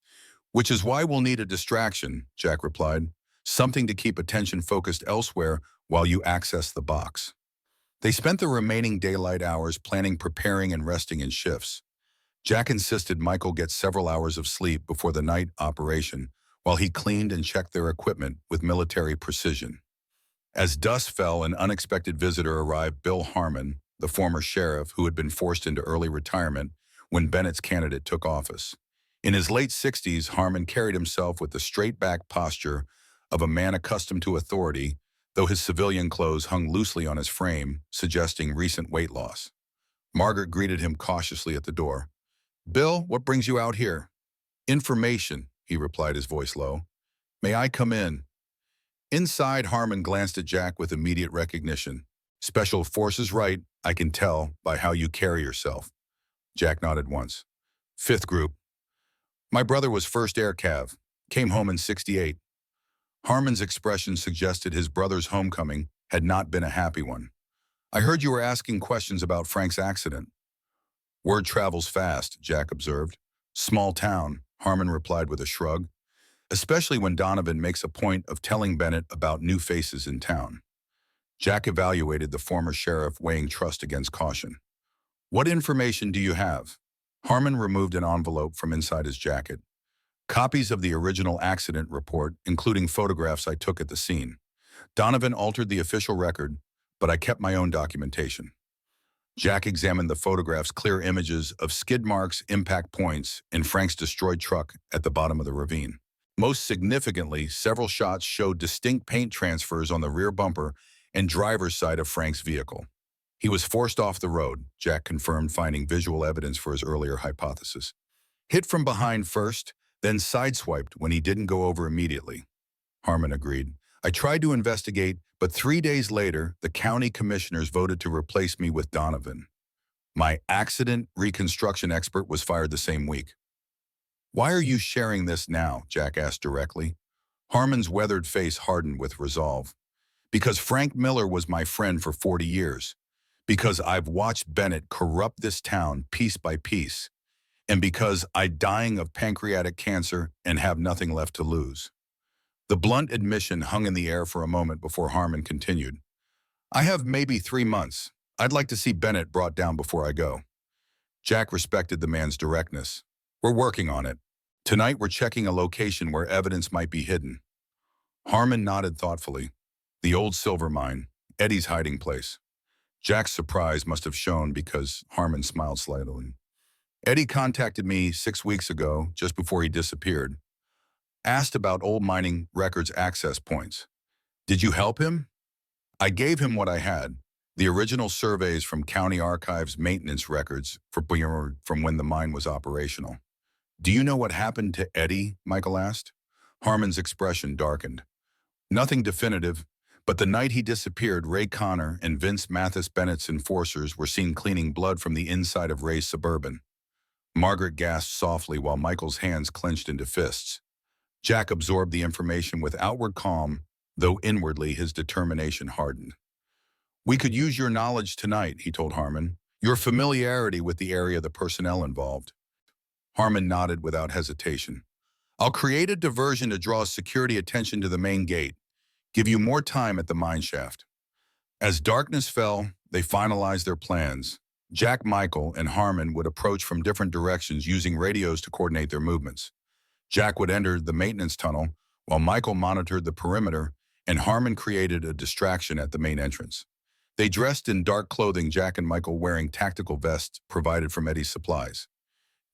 Which is why we'll need a distraction, Jack replied. Something to keep attention focused elsewhere while you access the box. They spent the remaining daylight hours planning, preparing, and resting in shifts. Jack insisted Michael get several hours of sleep before the night operation, while he cleaned and checked their equipment with military precision. As dusk fell, an unexpected visitor arrived, Bill Harmon, the former sheriff who had been forced into early retirement when Bennett's candidate took office. In his late 60s, Harmon carried himself with the straight-back posture of a man accustomed to authority, though his civilian clothes hung loosely on his frame, suggesting recent weight loss. Margaret greeted him cautiously at the door. Bill, what brings you out here? Information, he replied, his voice low. May I come in? Inside, Harmon glanced at Jack with immediate recognition. Special Forces, right? I can tell by how you carry yourself. Jack nodded once. Fifth Group. My brother was 1st Air Cav. Came home in '68. Harmon's expression suggested his brother's homecoming had not been a happy one. I heard you were asking questions about Frank's accident. Word travels fast, Jack observed. Small town, Harmon replied with a shrug, especially when Donovan makes a point of telling Bennett about new faces in town. Jack evaluated the former sheriff, weighing trust against caution. What information do you have? Harmon removed an envelope from inside his jacket. Copies of the original accident report, including photographs I took at the scene. Donovan altered the official record, but I kept my own documentation. Jack examined the photographs, clear images of skid marks, impact points, and Frank's destroyed truck at the bottom of the ravine. Most significantly, several shots showed distinct paint transfers on the rear bumper and driver's side of Frank's vehicle. He was forced off the road, Jack confirmed, finding visual evidence for his earlier hypothesis. Hit from behind first, then sideswiped when he didn't go over immediately. Harmon agreed. I tried to investigate, but 3 days later, the county commissioners voted to replace me with Donovan. My accident reconstruction expert was fired the same week. Why are you sharing this now? Jack asked directly. Harmon's weathered face hardened with resolve. Because Frank Miller was my friend for 40 years. Because I've watched Bennett corrupt this town piece by piece. And because I'm dying of pancreatic cancer and have nothing left to lose. The blunt admission hung in the air for a moment before Harmon continued. I have maybe 3 months. I'd like to see Bennett brought down before I go. Jack respected the man's directness. We're working on it. Tonight we're checking a location where evidence might be hidden. Harmon nodded thoughtfully. The old silver mine, Eddie's hiding place. Jack's surprise must have shown because Harmon smiled slightly. Eddie contacted me 6 weeks ago, just before he disappeared. Asked about old mining records access points. Did you help him? I gave him what I had, the original surveys from county archives maintenance records from when the mine was operational. Do you know what happened to Eddie? Michael asked. Harmon's expression darkened. Nothing definitive, but the night he disappeared, Ray Connor and Vince Mathis Bennett's enforcers were seen cleaning blood from the inside of Ray's Suburban. Margaret gasped softly while Michael's hands clenched into fists. Jack absorbed the information with outward calm, though inwardly his determination hardened. We could use your knowledge tonight, he told Harmon, your familiarity with the area, the personnel involved. Harmon nodded without hesitation. I'll create a diversion to draw security attention to the main gate, give you more time at the mine shaft. As darkness fell, they finalized their plans. Jack, Michael, and Harmon would approach from different directions using radios to coordinate their movements. Jack would enter the maintenance tunnel, while Michael monitored the perimeter, and Harmon created a distraction at the main entrance. They dressed in dark clothing, Jack and Michael wearing tactical vests provided from Eddie's supplies.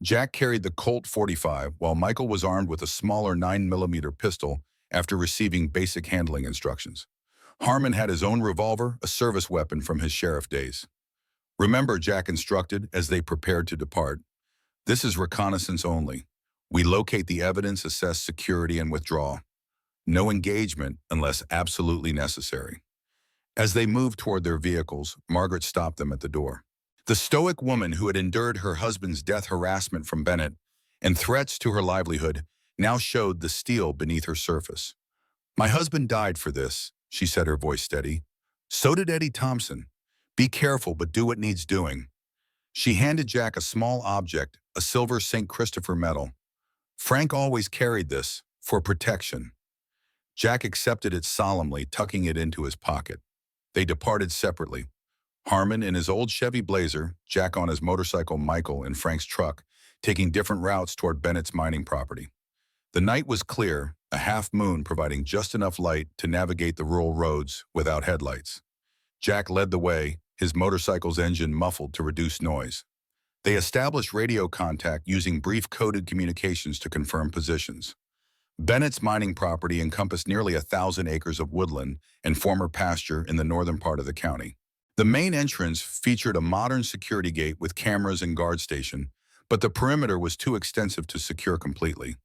Jack carried the Colt 45, while Michael was armed with a smaller 9mm pistol after receiving basic handling instructions. Harmon had his own revolver, a service weapon from his sheriff days. Remember, Jack instructed as they prepared to depart, this is reconnaissance only. We locate the evidence, assess security, and withdraw. No engagement unless absolutely necessary. As they moved toward their vehicles, Margaret stopped them at the door. The stoic woman who had endured her husband's death harassment from Bennett and threats to her livelihood now showed the steel beneath her surface. My husband died for this, she said, her voice steady. So did Eddie Thompson. Be careful, but do what needs doing. She handed Jack a small object, a silver St. Christopher medal. Frank always carried this, for protection. Jack accepted it solemnly, tucking it into his pocket. They departed separately. Harmon in his old Chevy Blazer, Jack on his motorcycle, Michael in Frank's truck, taking different routes toward Bennett's mining property. The night was clear, a half moon providing just enough light to navigate the rural roads without headlights. Jack led the way, his motorcycle's engine muffled to reduce noise. They established radio contact using brief coded communications to confirm positions. Bennett's mining property encompassed nearly 1,000 acres of woodland and former pasture in the northern part of the county. The main entrance featured a modern security gate with cameras and guard station, but the perimeter was too extensive to secure completely.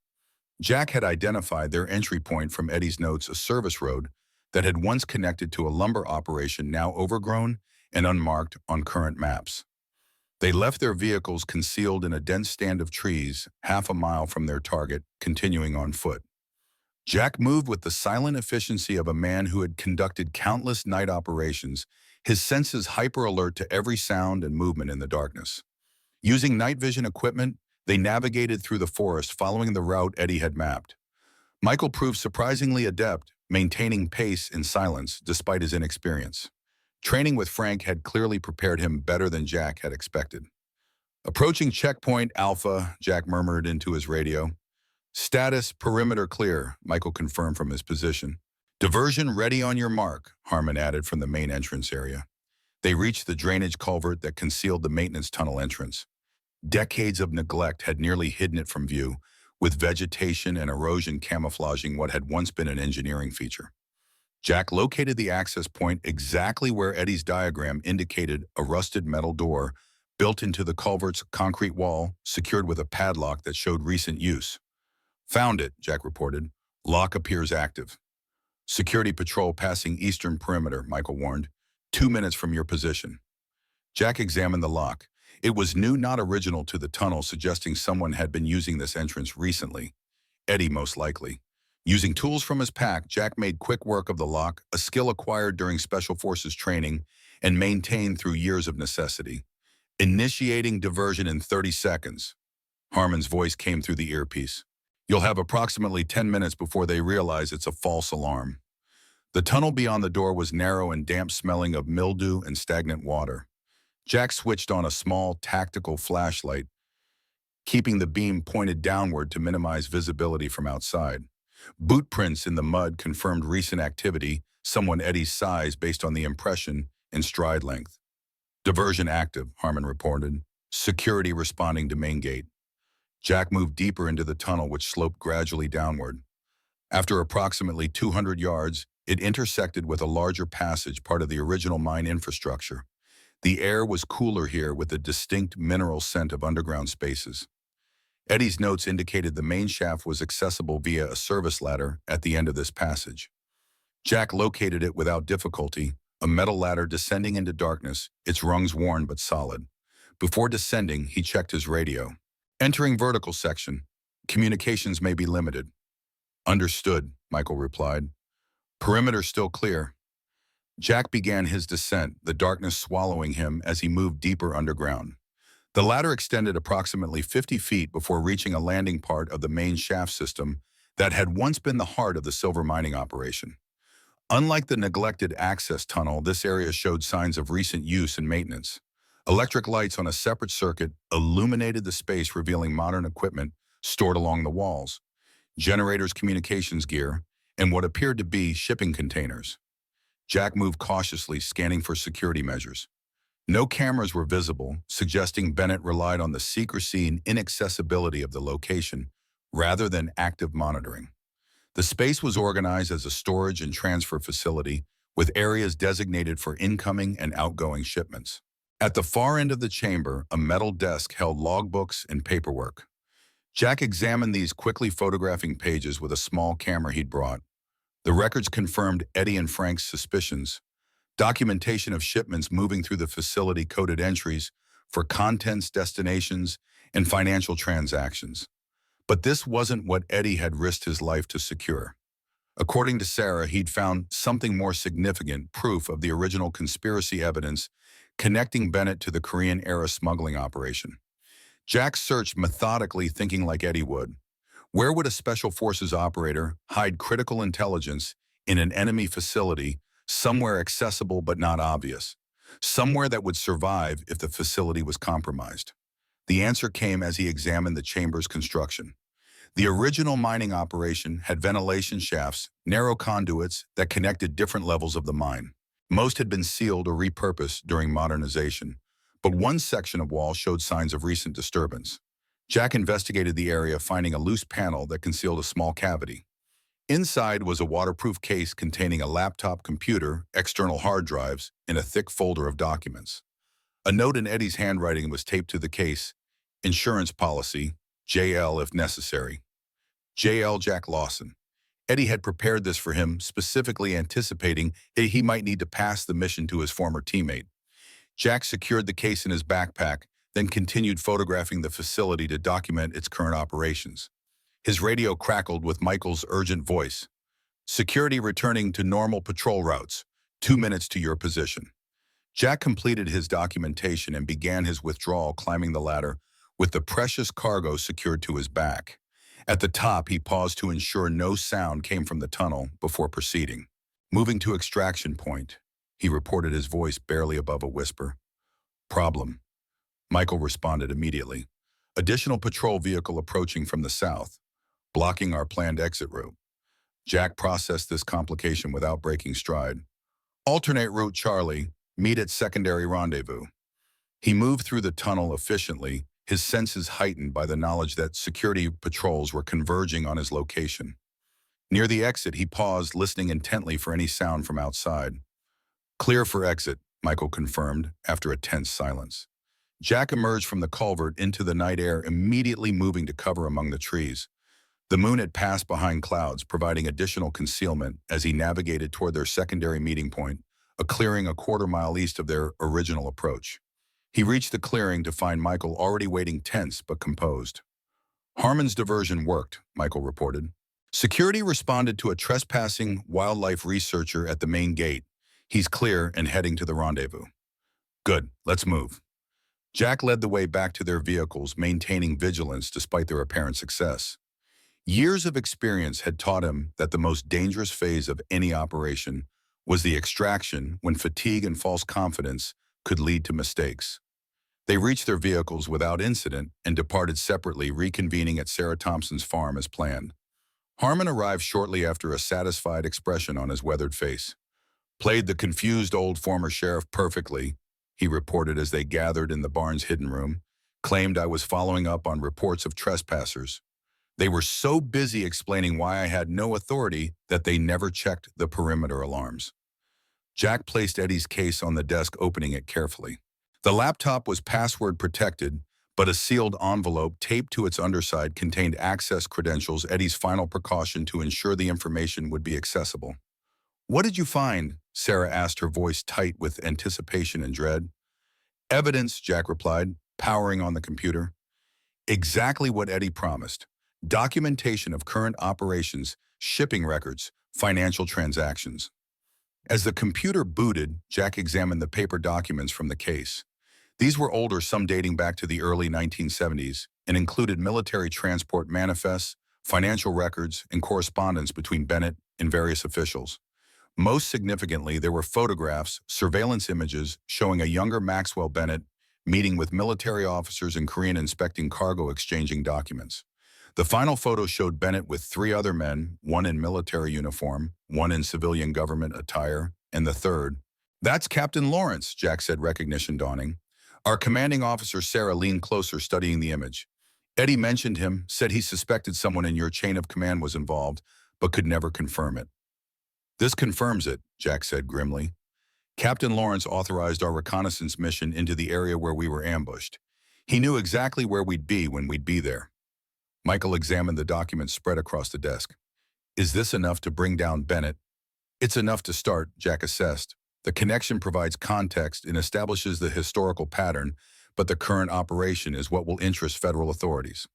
Jack had identified their entry point from Eddie's notes, a service road that had once connected to a lumber operation now overgrown and unmarked on current maps. They left their vehicles concealed in a dense stand of trees half a mile from their target, continuing on foot. Jack moved with the silent efficiency of a man who had conducted countless night operations, his senses hyper-alert to every sound and movement in the darkness. Using night vision equipment, they navigated through the forest following the route Eddie had mapped. Michael proved surprisingly adept, maintaining pace in silence despite his inexperience. Training with Frank had clearly prepared him better than Jack had expected. Approaching checkpoint Alpha, Jack murmured into his radio. Status, perimeter clear, Michael confirmed from his position. Diversion ready on your mark, Harmon added from the main entrance area. They reached the drainage culvert that concealed the maintenance tunnel entrance. Decades of neglect had nearly hidden it from view, with vegetation and erosion camouflaging what had once been an engineering feature. Jack located the access point exactly where Eddie's diagram indicated, a rusted metal door built into the culvert's concrete wall, secured with a padlock that showed recent use. Found it, Jack reported. Lock appears active. Security patrol passing eastern perimeter, Michael warned. 2 minutes from your position. Jack examined the lock. It was new, not original to the tunnel, suggesting someone had been using this entrance recently. Eddie, most likely. Using tools from his pack, Jack made quick work of the lock, a skill acquired during Special Forces training and maintained through years of necessity. Initiating diversion in 30 seconds. Harmon's voice came through the earpiece. You'll have approximately 10 minutes before they realize it's a false alarm. The tunnel beyond the door was narrow and damp, smelling of mildew and stagnant water. Jack switched on a small, tactical flashlight, keeping the beam pointed downward to minimize visibility from outside. Boot prints in the mud confirmed recent activity, someone Eddie's size based on the impression and stride length. Diversion active, Harmon reported. Security responding to main gate. Jack moved deeper into the tunnel, which sloped gradually downward. After approximately 200 yards, It intersected with a larger passage, part of the original mine infrastructure. The air was cooler here with a distinct mineral scent of underground spaces. Eddie's notes indicated the main shaft was accessible via a service ladder at the end of this passage. Jack located it without difficulty, a metal ladder descending into darkness, its rungs worn but solid. Before descending, he checked his radio. Entering vertical section. Communications may be limited. Understood, Michael replied. Perimeter still clear. Jack began his descent, the darkness swallowing him as he moved deeper underground. The ladder extended approximately 50 feet before reaching a landing part of the main shaft system that had once been the heart of the silver mining operation. Unlike the neglected access tunnel, this area showed signs of recent use and maintenance. Electric lights on a separate circuit illuminated the space, revealing modern equipment stored along the walls, generators, communications gear, and what appeared to be shipping containers. Jack moved cautiously, scanning for security measures. No cameras were visible, suggesting Bennett relied on the secrecy and inaccessibility of the location rather than active monitoring. The space was organized as a storage and transfer facility, with areas designated for incoming and outgoing shipments. At the far end of the chamber, a metal desk held logbooks and paperwork. Jack examined these, quickly photographing pages with a small camera he'd brought. The records confirmed Eddie and Frank's suspicions. Documentation of shipments moving through the facility, coded entries for contents, destinations, and financial transactions. But this wasn't what Eddie had risked his life to secure. According to Sarah, he'd found something more significant, proof of the original conspiracy evidence connecting Bennett to the Korean-era smuggling operation. Jack searched methodically, thinking like Eddie would. Where would a special forces operator hide critical intelligence in an enemy facility, somewhere accessible but not obvious? Somewhere that would survive if the facility was compromised? The answer came as he examined the chamber's construction. The original mining operation had ventilation shafts, narrow conduits that connected different levels of the mine. Most had been sealed or repurposed during modernization, but one section of wall showed signs of recent disturbance. Jack investigated the area, finding a loose panel that concealed a small cavity. Inside was a waterproof case containing a laptop computer, external hard drives, and a thick folder of documents. A note in Eddie's handwriting was taped to the case: insurance policy, JL if necessary. JL Jack Lawson. Eddie had prepared this for him, specifically anticipating that he might need to pass the mission to his former teammate. Jack secured the case in his backpack, then continued photographing the facility to document its current operations. His radio crackled with Michael's urgent voice. Security returning to normal patrol routes. 2 minutes to your position. Jack completed his documentation and began his withdrawal, climbing the ladder with the precious cargo secured to his back. At the top, he paused to ensure no sound came from the tunnel before proceeding. Moving to extraction point, he reported, his voice barely above a whisper. Problem. Michael responded immediately. Additional patrol vehicle approaching from the south, blocking our planned exit route. Jack processed this complication without breaking stride. Alternate route, Charlie. Meet at secondary rendezvous. He moved through the tunnel efficiently, his senses heightened by the knowledge that security patrols were converging on his location. Near the exit, he paused, listening intently for any sound from outside. Clear for exit, Michael confirmed after a tense silence. Jack emerged from the culvert into the night air, immediately moving to cover among the trees. The moon had passed behind clouds, providing additional concealment as he navigated toward their secondary meeting point, a clearing a quarter-mile east of their original approach. He reached the clearing to find Michael already waiting, tense but composed. Harmon's diversion worked, Michael reported. Security responded to a trespassing wildlife researcher at the main gate. He's clear and heading to the rendezvous. Good, let's move. Jack led the way back to their vehicles, maintaining vigilance despite their apparent success. Years of experience had taught him that the most dangerous phase of any operation was the extraction, when fatigue and false confidence could lead to mistakes. They reached their vehicles without incident and departed separately, reconvening at Sarah Thompson's farm as planned. Harmon arrived shortly after, a satisfied expression on his weathered face. Played the confused old former sheriff perfectly, he reported as they gathered in the barn's hidden room. Claimed I was following up on reports of trespassers. They were so busy explaining why I had no authority that they never checked the perimeter alarms. Jack placed Eddie's case on the desk, opening it carefully. The laptop was password protected, but a sealed envelope taped to its underside contained access credentials, Eddie's final precaution to ensure the information would be accessible. "What did you find?" Sarah asked, her voice tight with anticipation and dread. "Evidence," Jack replied, powering on the computer. "Exactly what Eddie promised. Documentation of current operations, shipping records, financial transactions." As the computer booted, Jack examined the paper documents from the case. These were older, some dating back to the early 1970s, and included military transport manifests, financial records, and correspondence between Bennett and various officials. Most significantly, there were photographs, surveillance images showing a younger Maxwell Bennett meeting with military officers in Korea inspecting cargo, exchanging documents. The final photo showed Bennett with three other men, one in military uniform, one in civilian government attire, and the third. "That's Captain Lawrence," Jack said, recognition dawning. Our commanding officer, Sarah, leaned closer, studying the image. "Eddie mentioned him, said he suspected someone in your chain of command was involved, but could never confirm it." "This confirms it," Jack said grimly. "Captain Lawrence authorized our reconnaissance mission into the area where we were ambushed. He knew exactly where we'd be when we'd be there." Michael examined the documents spread across the desk. "Is this enough to bring down Bennett?" "It's enough to start," Jack assessed. "The connection provides context and establishes the historical pattern, but the current operation is what will interest federal authorities."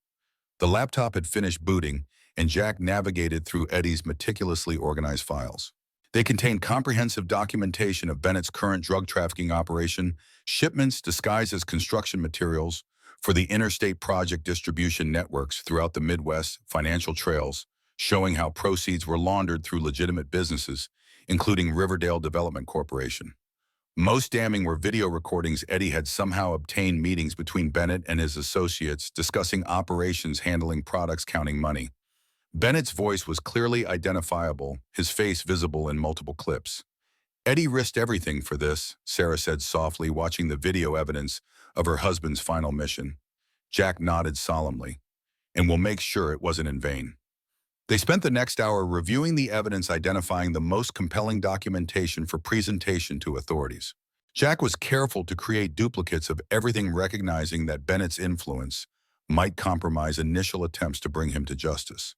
The laptop had finished booting, and Jack navigated through Eddie's meticulously organized files. They contained comprehensive documentation of Bennett's current drug trafficking operation, shipments disguised as construction materials for the interstate project distribution networks throughout the Midwest, financial trails showing how proceeds were laundered through legitimate businesses, including Riverdale Development Corporation. Most damning were video recordings Eddie had somehow obtained meetings between Bennett and his associates discussing operations, handling products, counting money. Bennett's voice was clearly identifiable, his face visible in multiple clips. "Eddie risked everything for this," Sarah said softly, watching the video evidence of her husband's final mission. Jack nodded solemnly. "And we'll make sure it wasn't in vain." They spent the next hour reviewing the evidence, identifying the most compelling documentation for presentation to authorities. Jack was careful to create duplicates of everything, recognizing that Bennett's influence might compromise initial attempts to bring him to justice.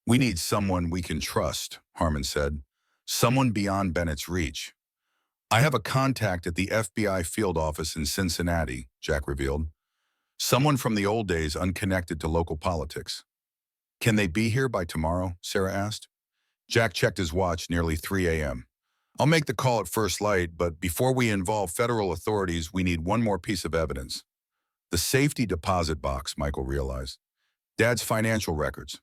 "We need someone we can trust," Harmon said. "Someone beyond Bennett's reach." "I have a contact at the FBI field office in Cincinnati," Jack revealed. "Someone from the old days, unconnected to local politics." "Can they be here by tomorrow?" Sarah asked. Jack checked his watch, nearly 3 a.m. "I'll make the call at first light, but before we involve federal authorities, we need one more piece of evidence." "The safety deposit box," Michael realized. "Dad's financial records."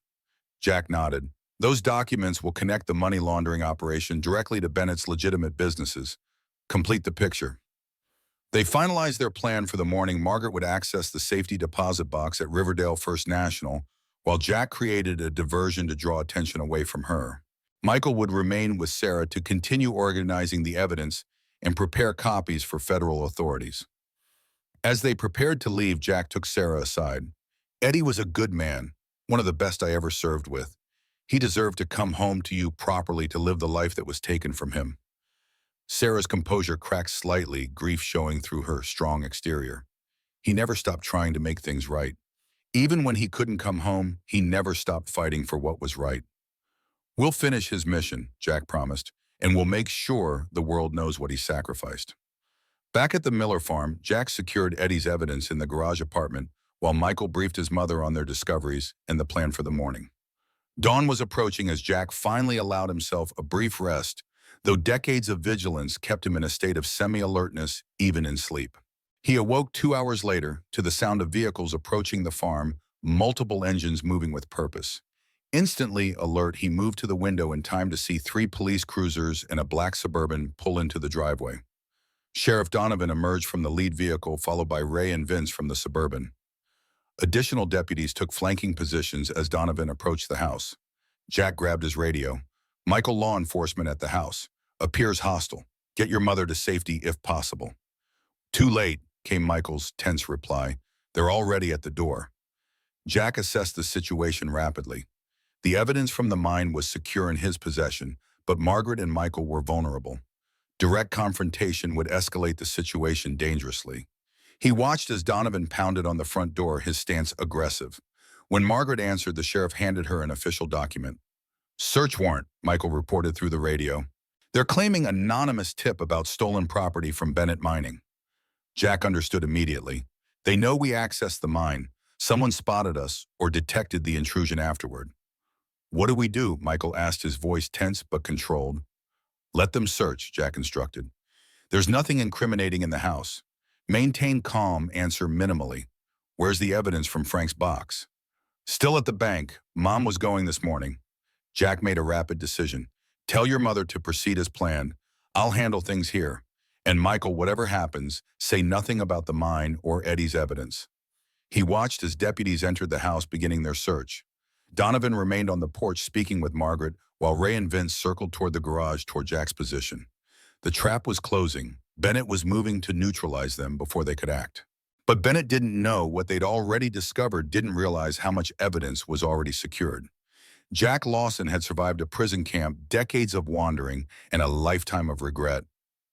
Jack nodded. "Those documents will connect the money laundering operation directly to Bennett's legitimate businesses. Complete the picture." They finalized their plan for the morning. Margaret would access the safety deposit box at Riverdale First National, while Jack created a diversion to draw attention away from her. Michael would remain with Sarah to continue organizing the evidence and prepare copies for federal authorities. As they prepared to leave, Jack took Sarah aside. "Eddie was a good man, one of the best I ever served with. He deserved to come home to you properly, to live the life that was taken from him." Sarah's composure cracked slightly, grief showing through her strong exterior. "He never stopped trying to make things right. Even when he couldn't come home, he never stopped fighting for what was right." "We'll finish his mission," Jack promised, "and we'll make sure the world knows what he sacrificed." Back at the Miller farm, Jack secured Eddie's evidence in the garage apartment while Michael briefed his mother on their discoveries and the plan for the morning. Dawn was approaching as Jack finally allowed himself a brief rest, though decades of vigilance kept him in a state of semi-alertness even in sleep. He awoke 2 hours later to the sound of vehicles approaching the farm, multiple engines moving with purpose. Instantly alert, he moved to the window in time to see 3 police cruisers and a black Suburban pull into the driveway. Sheriff Donovan emerged from the lead vehicle, followed by Ray and Vince from the Suburban. Additional deputies took flanking positions as Donovan approached the house. Jack grabbed his radio. "Michael, law enforcement at the house. Appears hostile. Get your mother to safety if possible." "Too late," came Michael's tense reply. "They're already at the door." Jack assessed the situation rapidly. The evidence from the mine was secure in his possession, but Margaret and Michael were vulnerable. Direct confrontation would escalate the situation dangerously. He watched as Donovan pounded on the front door, his stance aggressive. When Margaret answered, the sheriff handed her an official document. "Search warrant," Michael reported through the radio. "They're claiming anonymous tip about stolen property from Bennett Mining." Jack understood immediately. "They know we accessed the mine. Someone spotted us or detected the intrusion afterward." "What do we do?" Michael asked, his voice tense but controlled. "Let them search," Jack instructed. "There's nothing incriminating in the house. Maintain calm, answer minimally. Where's the evidence from Frank's box?" "Still at the bank. Mom was going this morning." Jack made a rapid decision. "Tell your mother to proceed as planned. I'll handle things here. And Michael, whatever happens, say nothing about the mine or Eddie's evidence." He watched as deputies entered the house, beginning their search. Donovan remained on the porch speaking with Margaret, while Ray and Vince circled toward the garage toward Jack's position. The trap was closing. Bennett was moving to neutralize them before they could act. But Bennett didn't know what they'd already discovered, didn't realize how much evidence was already secured. Jack Lawson had survived a prison camp, decades of wandering, and a lifetime of regret.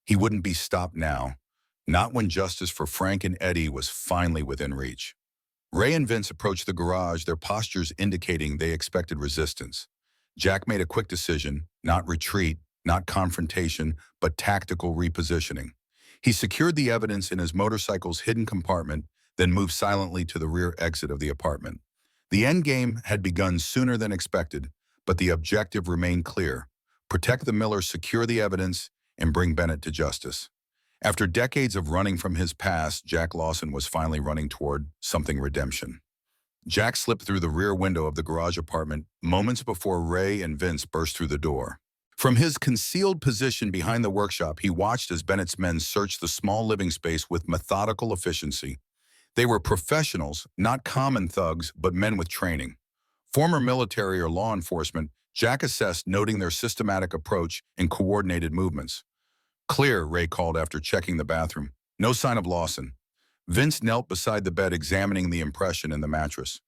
He wouldn't be stopped now, not when justice for Frank and Eddie was finally within reach. Ray and Vince approached the garage, their postures indicating they expected resistance. Jack made a quick decision: not retreat, not confrontation, but tactical repositioning. He secured the evidence in his motorcycle's hidden compartment, then moved silently to the rear exit of the apartment. The endgame had begun sooner than expected, but the objective remained clear: protect the Millers, secure the evidence, and bring Bennett to justice. After decades of running from his past, Jack Lawson was finally running toward something: redemption. Jack slipped through the rear window of the garage apartment moments before Ray and Vince burst through the door. From his concealed position behind the workshop, he watched as Bennett's men searched the small living space with methodical efficiency. They were professionals, not common thugs, but men with training. Former military or law enforcement, Jack assessed, noting their systematic approach and coordinated movements. "Clear," Ray called after checking the bathroom. "No sign of Lawson." Vince knelt beside the bed, examining the impression in the mattress.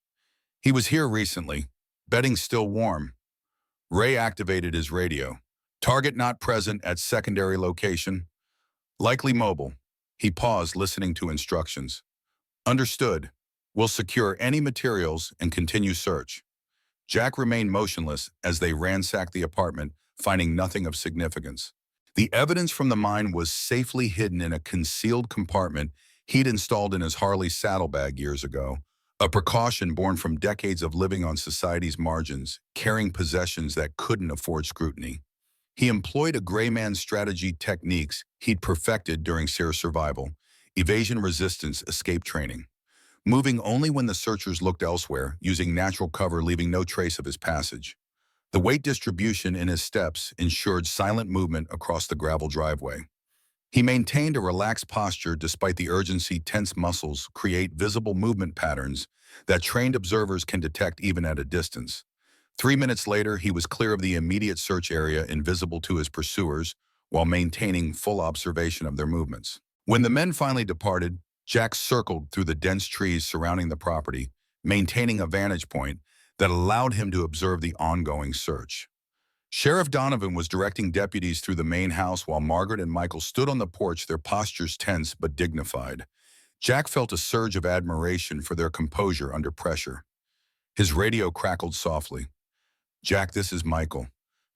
"He was here recently. Bedding's still warm." Ray activated his radio. "Target not present at secondary location. Likely mobile." He paused, listening to instructions. "Understood. We'll secure any materials and continue search." Jack remained motionless as they ransacked the apartment, finding nothing of significance. The evidence from the mine was safely hidden in a concealed compartment he'd installed in his Harley saddlebag years ago, a precaution born from decades of living on society's margins, carrying possessions that couldn't afford scrutiny. He employed a gray man strategy, techniques he'd perfected during Sears survival: evasion, resistance, escape training. Moving only when the searchers looked elsewhere, using natural cover, leaving no trace of his passage. The weight distribution in his steps ensured silent movement across the gravel driveway. He maintained a relaxed posture despite the urgency. Tense muscles create visible movement patterns that trained observers can detect even at a distance. 3 minutes later, he was clear of the immediate search area, invisible to his pursuers, while maintaining full observation of their movements. When the men finally departed, Jack circled through the dense trees surrounding the property, maintaining a vantage point that allowed him to observe the ongoing search. Sheriff Donovan was directing deputies through the main house while Margaret and Michael stood on the porch, their postures tense but dignified. Jack felt a surge of admiration for their composure under pressure. His radio crackled softly. "Jack, this is Michael.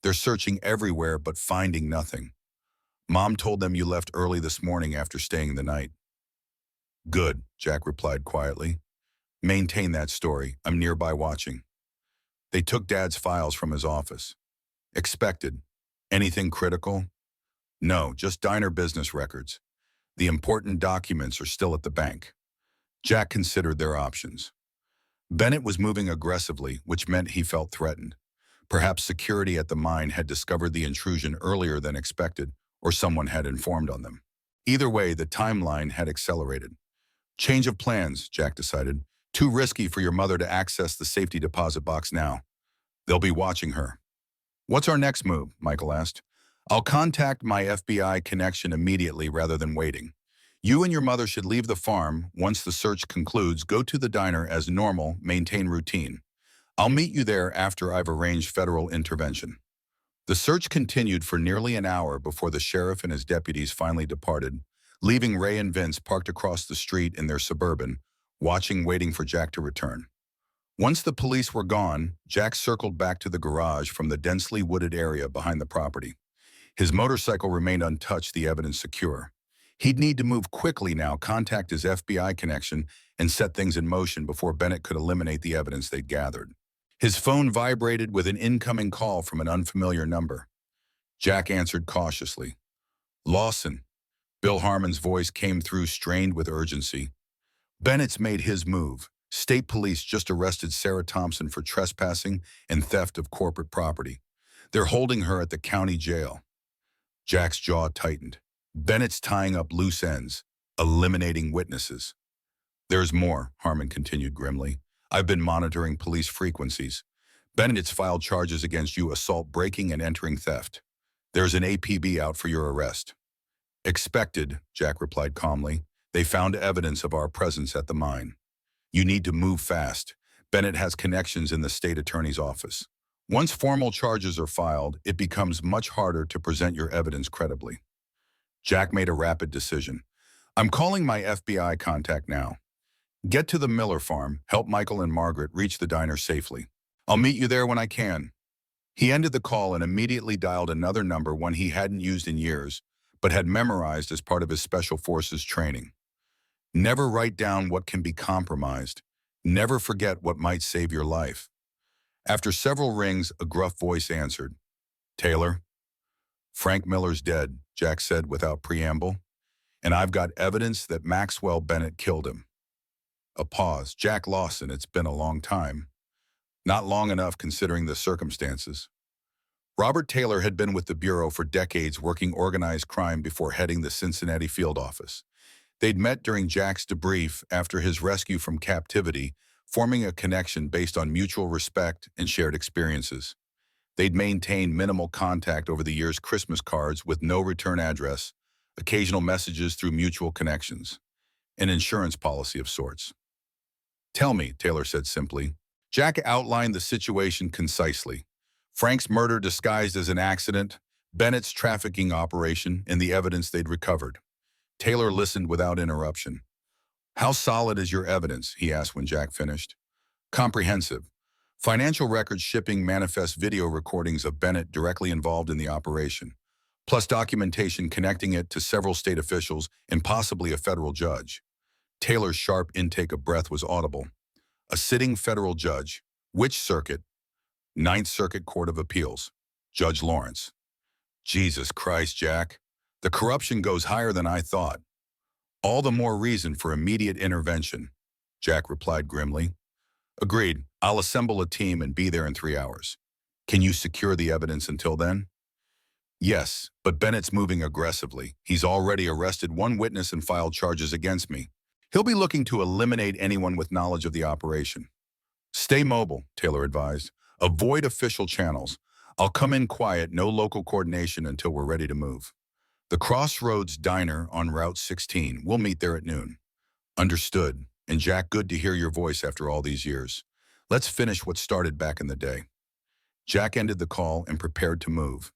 They're searching everywhere but finding nothing. Mom told them you left early this morning after staying the night." "Good," Jack replied quietly. "Maintain that story. I'm nearby watching." They took Dad's files from his office. "Expected. Anything critical?" "No, just diner business records. The important documents are still at the bank." Jack considered their options. Bennett was moving aggressively, which meant he felt threatened. Perhaps security at the mine had discovered the intrusion earlier than expected, or someone had informed on them. Either way, the timeline had accelerated. "Change of plans," Jack decided. "Too risky for your mother to access the safety deposit box now. They'll be watching her." "What's our next move?" Michael asked. "I'll contact my FBI connection immediately rather than waiting. You and your mother should leave the farm. Once the search concludes, go to the diner as normal, maintain routine. I'll meet you there after I've arranged federal intervention. The search continued for nearly an hour before the sheriff and his deputies finally departed, leaving Ray and Vince parked across the street in their Suburban, waiting for Jack to return. Once the police were gone, Jack circled back to the garage from the densely wooded area behind the property. His motorcycle remained untouched, the evidence secure. He'd need to move quickly now, contact his FBI connection, and set things in motion before Bennett could eliminate the evidence they'd gathered. His phone vibrated with an incoming call from an unfamiliar number. Jack answered cautiously. Lawson. Bill Harmon's voice came through, strained with urgency. Bennett's made his move. State police just arrested Sarah Thompson for trespassing and theft of corporate property. They're holding her at the county jail. Jack's jaw tightened. Bennett's tying up loose ends, eliminating witnesses. There's more, Harmon continued grimly. I've been monitoring police frequencies. Bennett's filed charges against you: assault, breaking, and entering theft. There's an APB out for your arrest. Expected, Jack replied calmly. They found evidence of our presence at the mine. You need to move fast. Bennett has connections in the state attorney's office. Once formal charges are filed, it becomes much harder to present your evidence credibly. Jack made a rapid decision. I'm calling my FBI contact now. Get to the Miller farm, help Michael and Margaret reach the diner safely. I'll meet you there when I can. He ended the call and immediately dialed another number, one he hadn't used in years, but had memorized as part of his Special Forces training. Never write down what can be compromised. Never forget what might save your life. After several rings, a gruff voice answered. Taylor? Frank Miller's dead, Jack said without preamble, and I've got evidence that Maxwell Bennett killed him. A pause. Jack Lawson, it's been a long time. Not long enough considering the circumstances. Robert Taylor had been with the Bureau for decades, working organized crime before heading the Cincinnati field office. They'd met during Jack's debrief after his rescue from captivity, forming a connection based on mutual respect and shared experiences. They'd maintained minimal contact over the years: Christmas cards with no return address, occasional messages through mutual connections, an insurance policy of sorts. Tell me, Taylor said simply. Jack outlined the situation concisely. Frank's murder disguised as an accident, Bennett's trafficking operation, and the evidence they'd recovered. Taylor listened without interruption. How solid is your evidence? He asked when Jack finished. Comprehensive. Financial records, shipping manifest, video recordings of Bennett directly involved in the operation, plus documentation connecting it to several state officials and possibly a federal judge. Taylor's sharp intake of breath was audible. A sitting federal judge. Which circuit? Ninth Circuit Court of Appeals. Judge Lawrence. Jesus Christ, Jack. The corruption goes higher than I thought. All the more reason for immediate intervention, Jack replied grimly. Agreed. I'll assemble a team and be there in 3 hours. Can you secure the evidence until then? Yes, but Bennett's moving aggressively. He's already arrested one witness and filed charges against me. He'll be looking to eliminate anyone with knowledge of the operation. Stay mobile, Taylor advised. Avoid official channels. I'll come in quiet, no local coordination until we're ready to move. The Crossroads Diner on Route 16. We'll meet there at noon. Understood. And Jack, good to hear your voice after all these years. Let's finish what started back in the day. Jack ended the call and prepared to move.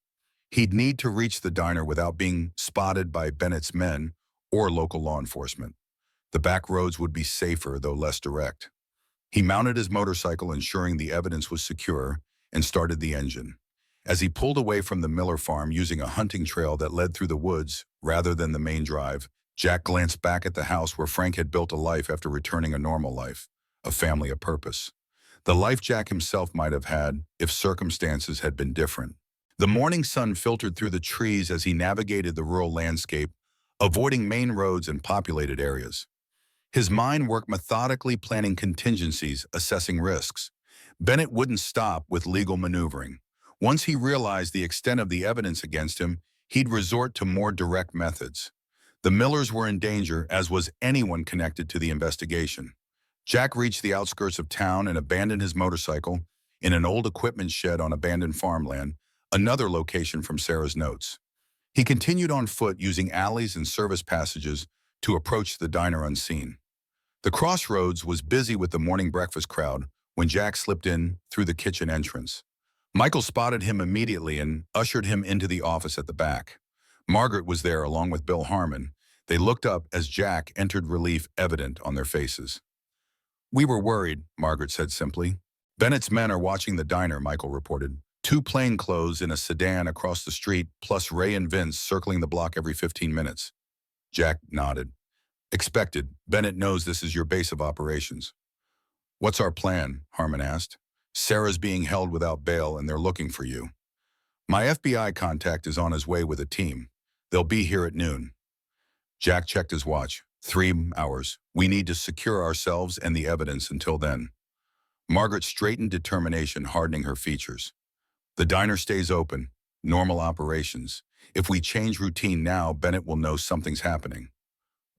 He'd need to reach the diner without being spotted by Bennett's men or local law enforcement. The back roads would be safer, though less direct. He mounted his motorcycle, ensuring the evidence was secure, and started the engine. As he pulled away from the Miller farm using a hunting trail that led through the woods rather than the main drive, Jack glanced back at the house where Frank had built a life after returning a normal life, a family, a purpose. The life Jack himself might have had if circumstances had been different. The morning sun filtered through the trees as he navigated the rural landscape, avoiding main roads and populated areas. His mind worked methodically, planning contingencies, assessing risks. Bennett wouldn't stop with legal maneuvering. Once he realized the extent of the evidence against him, he'd resort to more direct methods. The Millers were in danger, as was anyone connected to the investigation. Jack reached the outskirts of town and abandoned his motorcycle in an old equipment shed on abandoned farmland, another location from Sarah's notes. He continued on foot, using alleys and service passages to approach the diner unseen. The crossroads was busy with the morning breakfast crowd when Jack slipped in through the kitchen entrance. Michael spotted him immediately and ushered him into the office at the back. Margaret was there along with Bill Harmon. They looked up as Jack entered, relief evident on their faces. "We were worried," Margaret said simply. "Bennett's men are watching the diner," Michael reported. "Two plainclothes in a sedan across the street, plus Ray and Vince circling the block every 15 minutes. Jack nodded. "Expected. Bennett knows this is your base of operations." "What's our plan?" Harmon asked. "Sarah's being held without bail and they're looking for you. My FBI contact is on his way with a team. They'll be here at noon." Jack checked his watch. 3 hours. We need to secure ourselves and the evidence until then. Margaret straightened, determination hardening her features. "The diner stays open. Normal operations. If we change routine now, Bennett will know something's happening."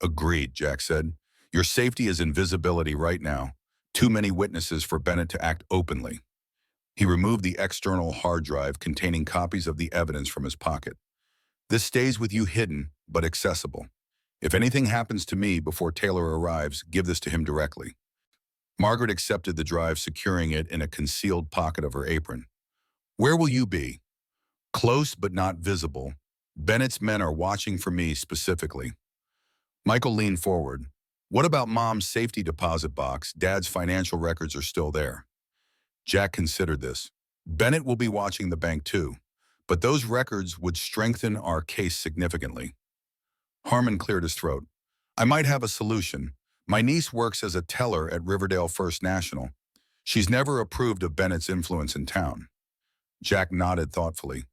"Agreed," Jack said. "Your safety is in visibility right now. Too many witnesses for Bennett to act openly." He removed the external hard drive containing copies of the evidence from his pocket. "This stays with you hidden, but accessible. If anything happens to me before Taylor arrives, give this to him directly." Margaret accepted the drive, securing it in a concealed pocket of her apron. "Where will you be?" "Close but not visible. Bennett's men are watching for me specifically." Michael leaned forward. "What about Mom's safety deposit box? Dad's financial records are still there." Jack considered this. "Bennett will be watching the bank too, but those records would strengthen our case significantly." Harmon cleared his throat. "I might have a solution. My niece works as a teller at Riverdale First National. She's never approved of Bennett's influence in town." Jack nodded thoughtfully.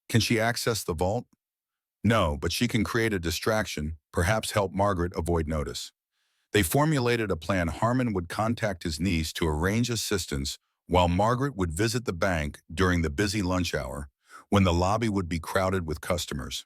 "Can she access the vault?" "No, but she can create a distraction, perhaps help Margaret avoid notice." They formulated a plan. Harmon would contact his niece to arrange assistance while Margaret would visit the bank during the busy lunch hour, when the lobby would be crowded with customers.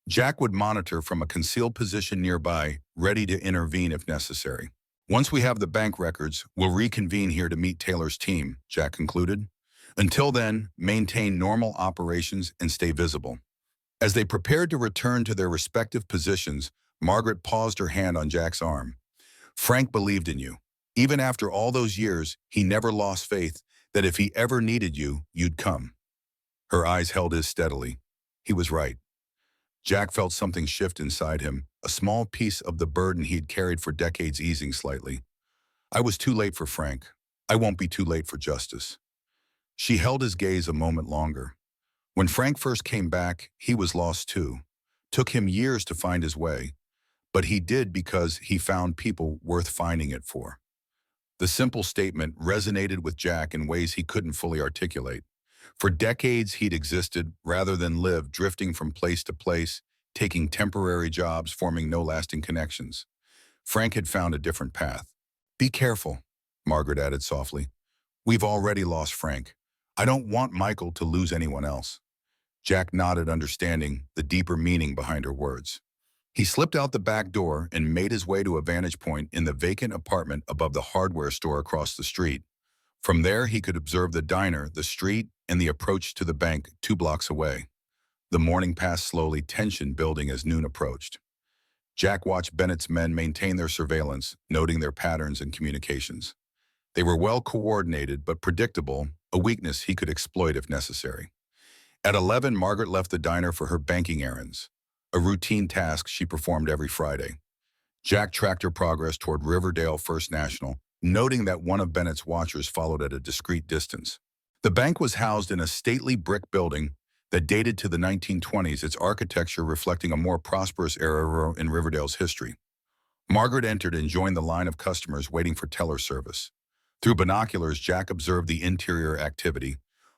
Jack would monitor from a concealed position nearby, ready to intervene if necessary. "Once we have the bank records, we'll reconvene here to meet Taylor's team," Jack concluded. "Until then, maintain normal operations and stay visible." As they prepared to return to their respective positions, Margaret paused, her hand on Jack's arm. "Frank believed in you. Even after all those years, he never lost faith that if he ever needed you, you'd come." Her eyes held his steadily. He was right. Jack felt something shift inside him, a small piece of the burden he'd carried for decades easing slightly. "I was too late for Frank. I won't be too late for justice." She held his gaze a moment longer. When Frank first came back, he was lost too. Took him years to find his way, but he did because he found people worth finding it for. The simple statement resonated with Jack in ways he couldn't fully articulate. For decades he'd existed rather than lived, drifting from place to place, taking temporary jobs, forming no lasting connections. Frank had found a different path. "Be careful," Margaret added softly. "We've already lost Frank. I don't want Michael to lose anyone else." Jack nodded, understanding the deeper meaning behind her words. He slipped out the back door and made his way to a vantage point in the vacant apartment above the hardware store across the street. From there, he could observe the diner, the street, and the approach to the bank 2 blocks away. The morning passed slowly, tension building as noon approached. Jack watched Bennett's men maintain their surveillance, noting their patterns and communications. They were well coordinated but predictable, a weakness he could exploit if necessary. At 11, Margaret left the diner for her banking errands, a routine task she performed every Friday. Jack tracked her progress toward Riverdale First National, noting that one of Bennett's watchers followed at a discreet distance. The bank was housed in a stately brick building that dated to the 1920s, its architecture reflecting a more prosperous era in Riverdale's history. Margaret entered and joined the line of customers waiting for teller service. Through binoculars, Jack observed the interior activity.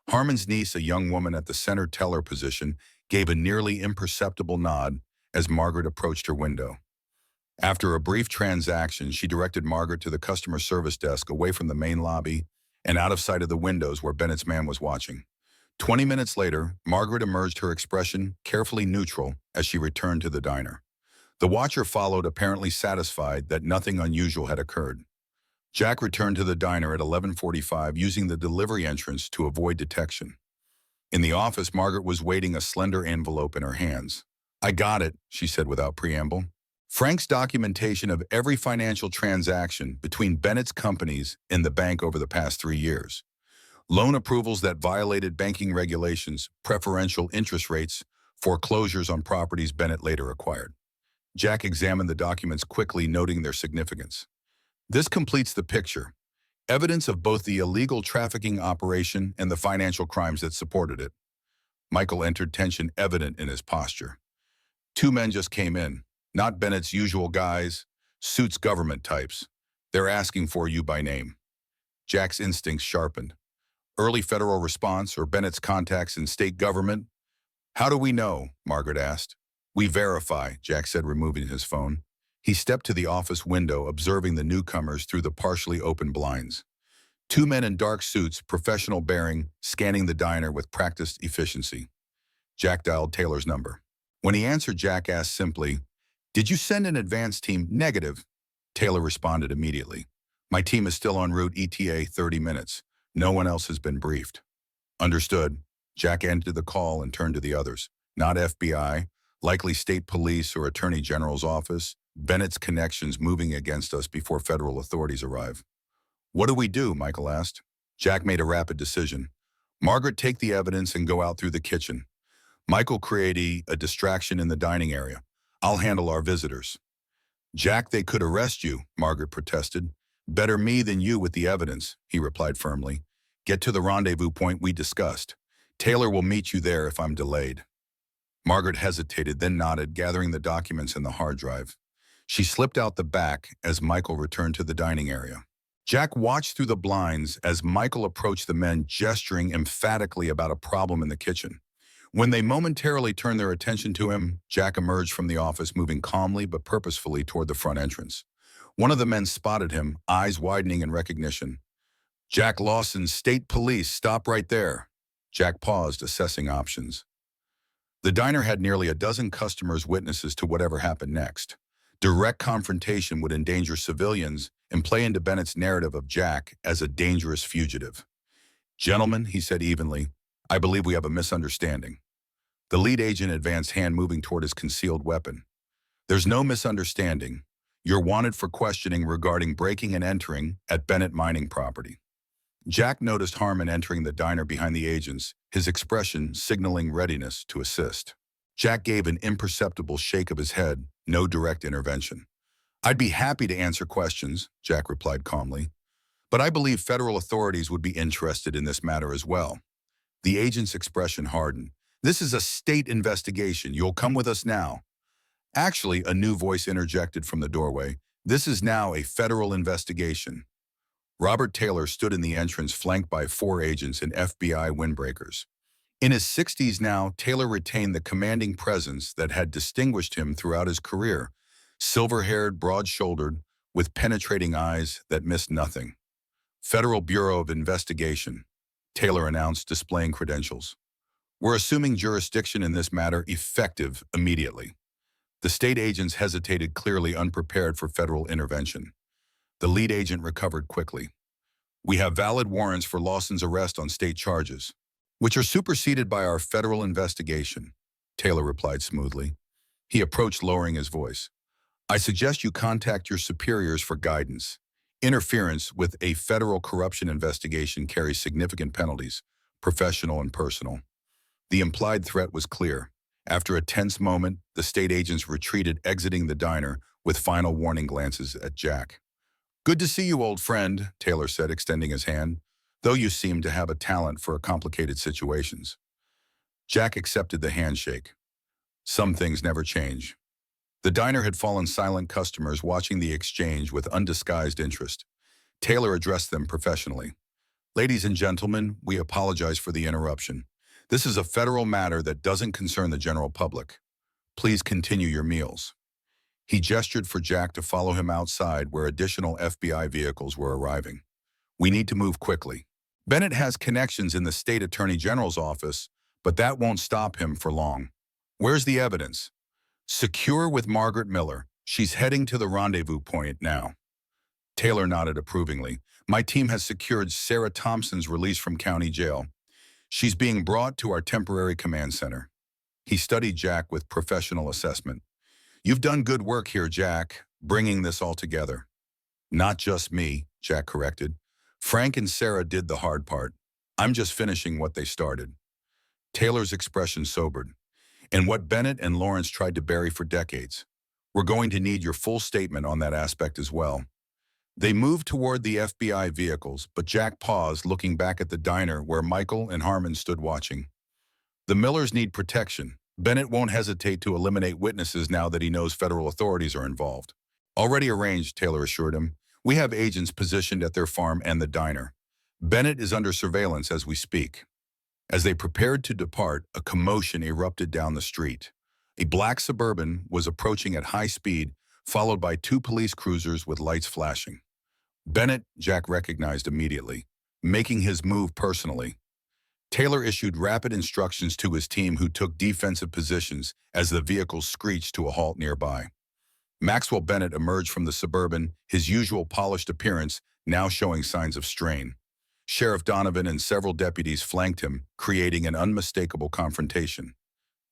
Harmon's niece, a young woman at the center teller position, gave a nearly imperceptible nod as Margaret approached her window. After a brief transaction, she directed Margaret to the customer service desk, away from the main lobby and out of sight of the windows where Bennett's man was watching. 20 minutes later, Margaret emerged, her expression carefully neutral as she returned to the diner. The watcher followed, apparently satisfied that nothing unusual had occurred. Jack returned to the diner at 11:45, using the delivery entrance to avoid detection. In the office, Margaret was waiting, a slender envelope in her hands. "I got it," she said without preamble. Frank's documentation of every financial transaction between Bennett's companies and the bank over the past 3 years. Loan approvals that violated banking regulations, preferential interest rates, foreclosures on properties Bennett later acquired. Jack examined the documents quickly, noting their significance. This completes the picture. Evidence of both the illegal trafficking operation and the financial crimes that supported it. Michael entered, tension evident in his posture. Two men just came in, not Bennett's usual guys, suits government types. They're asking for you by name. Jack's instincts sharpened. Early federal response or Bennett's contacts in state government? How do we know? Margaret asked. We verify, Jack said, removing his phone. He stepped to the office window, observing the newcomers through the partially open blinds. Two men in dark suits, professional bearing, scanning the diner with practiced efficiency. Jack dialed Taylor's number. When he answered, Jack asked simply, "Did you send an advance team?" "Negative." Taylor responded immediately. "My team is still en route, ETA 30 minutes. No one else has been briefed." Understood. Jack ended the call and turned to the others. Not FBI, likely state police or attorney general's office. Bennett's connections moving against us before federal authorities arrive. What do we do? Michael asked. Jack made a rapid decision. Margaret, take the evidence and go out through the kitchen. Michael, create a distraction in the dining area. I'll handle our visitors. Jack, they could arrest you, Margaret protested. Better me than you with the evidence, he replied firmly. Get to the rendezvous point we discussed. Taylor will meet you there if I'm delayed. Margaret hesitated, then nodded, gathering the documents in the hard drive. She slipped out the back as Michael returned to the dining area. Jack watched through the blinds as Michael approached the men, gesturing emphatically about a problem in the kitchen. When they momentarily turned their attention to him, Jack emerged from the office, moving calmly but purposefully toward the front entrance. One of the men spotted him, eyes widening in recognition. Jack Lawson, State Police, stop right there. Jack paused, assessing options. The diner had nearly a dozen customers, witnesses to whatever happened next. Direct confrontation would endanger civilians and play into Bennett's narrative of Jack as a dangerous fugitive. Gentlemen, he said evenly, I believe we have a misunderstanding. The lead agent advanced, hand moving toward his concealed weapon. There's no misunderstanding. You're wanted for questioning regarding breaking and entering at Bennett mining property. Jack noticed Harmon entering the diner behind the agents, his expression signaling readiness to assist. Jack gave an imperceptible shake of his head, no direct intervention. I'd be happy to answer questions, Jack replied calmly, but I believe federal authorities would be interested in this matter as well. The agent's expression hardened. This is a state investigation. You'll come with us now. Actually, a new voice interjected from the doorway. This is now a federal investigation. Robert Taylor stood in the entrance, flanked by 4 agents and FBI windbreakers. In his 60s now, Taylor retained the commanding presence that had distinguished him throughout his career. Silver-haired, broad-shouldered, with penetrating eyes that missed nothing. Federal Bureau of Investigation, Taylor announced, displaying credentials. We're assuming jurisdiction in this matter, effective immediately. The state agents hesitated, clearly unprepared for federal intervention. The lead agent recovered quickly. We have valid warrants for Lawson's arrest on state charges, which are superseded by our federal investigation, Taylor replied smoothly. He approached, lowering his voice. I suggest you contact your superiors for guidance. Interference with a federal corruption investigation carries significant penalties, professional and personal. The implied threat was clear. After a tense moment, the state agents retreated, exiting the diner with final warning glances at Jack. Good to see you, old friend, Taylor said, extending his hand, though you seem to have a talent for complicated situations. Jack accepted the handshake. Some things never change. The diner had fallen silent, customers watching the exchange with undisguised interest. Taylor addressed them professionally. Ladies and gentlemen, we apologize for the interruption. This is a federal matter that doesn't concern the general public. Please continue your meals. He gestured for Jack to follow him outside, where additional FBI vehicles were arriving. We need to move quickly. Bennett has connections in the state attorney general's office, but that won't stop him for long. Where's the evidence? Secure with Margaret Miller. She's heading to the rendezvous point now. Taylor nodded approvingly. My team has secured Sarah Thompson's release from county jail. She's being brought to our temporary command center. He studied Jack with professional assessment. You've done good work here, Jack, bringing this all together. Not just me, Jack corrected. Frank and Sarah did the hard part. I'm just finishing what they started. Taylor's expression sobered. And what Bennett and Lawrence tried to bury for decades. We're going to need your full statement on that aspect as well. They moved toward the FBI vehicles, but Jack paused, looking back at the diner where Michael and Harmon stood watching. The Millers need protection. Bennett won't hesitate to eliminate witnesses now that he knows federal authorities are involved. Already arranged, Taylor assured him. We have agents positioned at their farm and the diner. Bennett is under surveillance as we speak. As they prepared to depart, a commotion erupted down the street. A black Suburban was approaching at high speed, followed by two police cruisers with lights flashing. Bennett, Jack recognized immediately, making his move personally. Taylor issued rapid instructions to his team, who took defensive positions as the vehicles screeched to a halt nearby. Maxwell Bennett emerged from the Suburban, his usual polished appearance now showing signs of strain. Sheriff Donovan and several deputies flanked him, creating an unmistakable confrontation.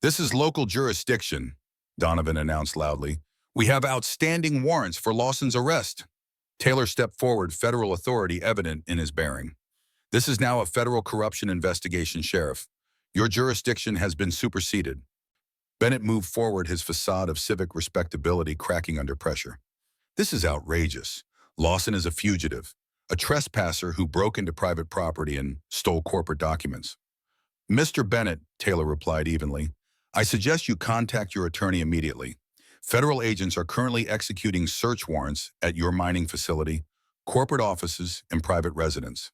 "This is local jurisdiction," Donovan announced loudly. "We have outstanding warrants for Lawson's arrest." Taylor stepped forward, federal authority evident in his bearing. "This is now a federal corruption investigation, Sheriff. Your jurisdiction has been superseded." Bennett moved forward, his facade of civic respectability cracking under pressure. "This is outrageous. Lawson is a fugitive, a trespasser who broke into private property and stole corporate documents." "Mr. Bennett," Taylor replied evenly, "I suggest you contact your attorney immediately. Federal agents are currently executing search warrants at your mining facility, corporate offices, and private residence."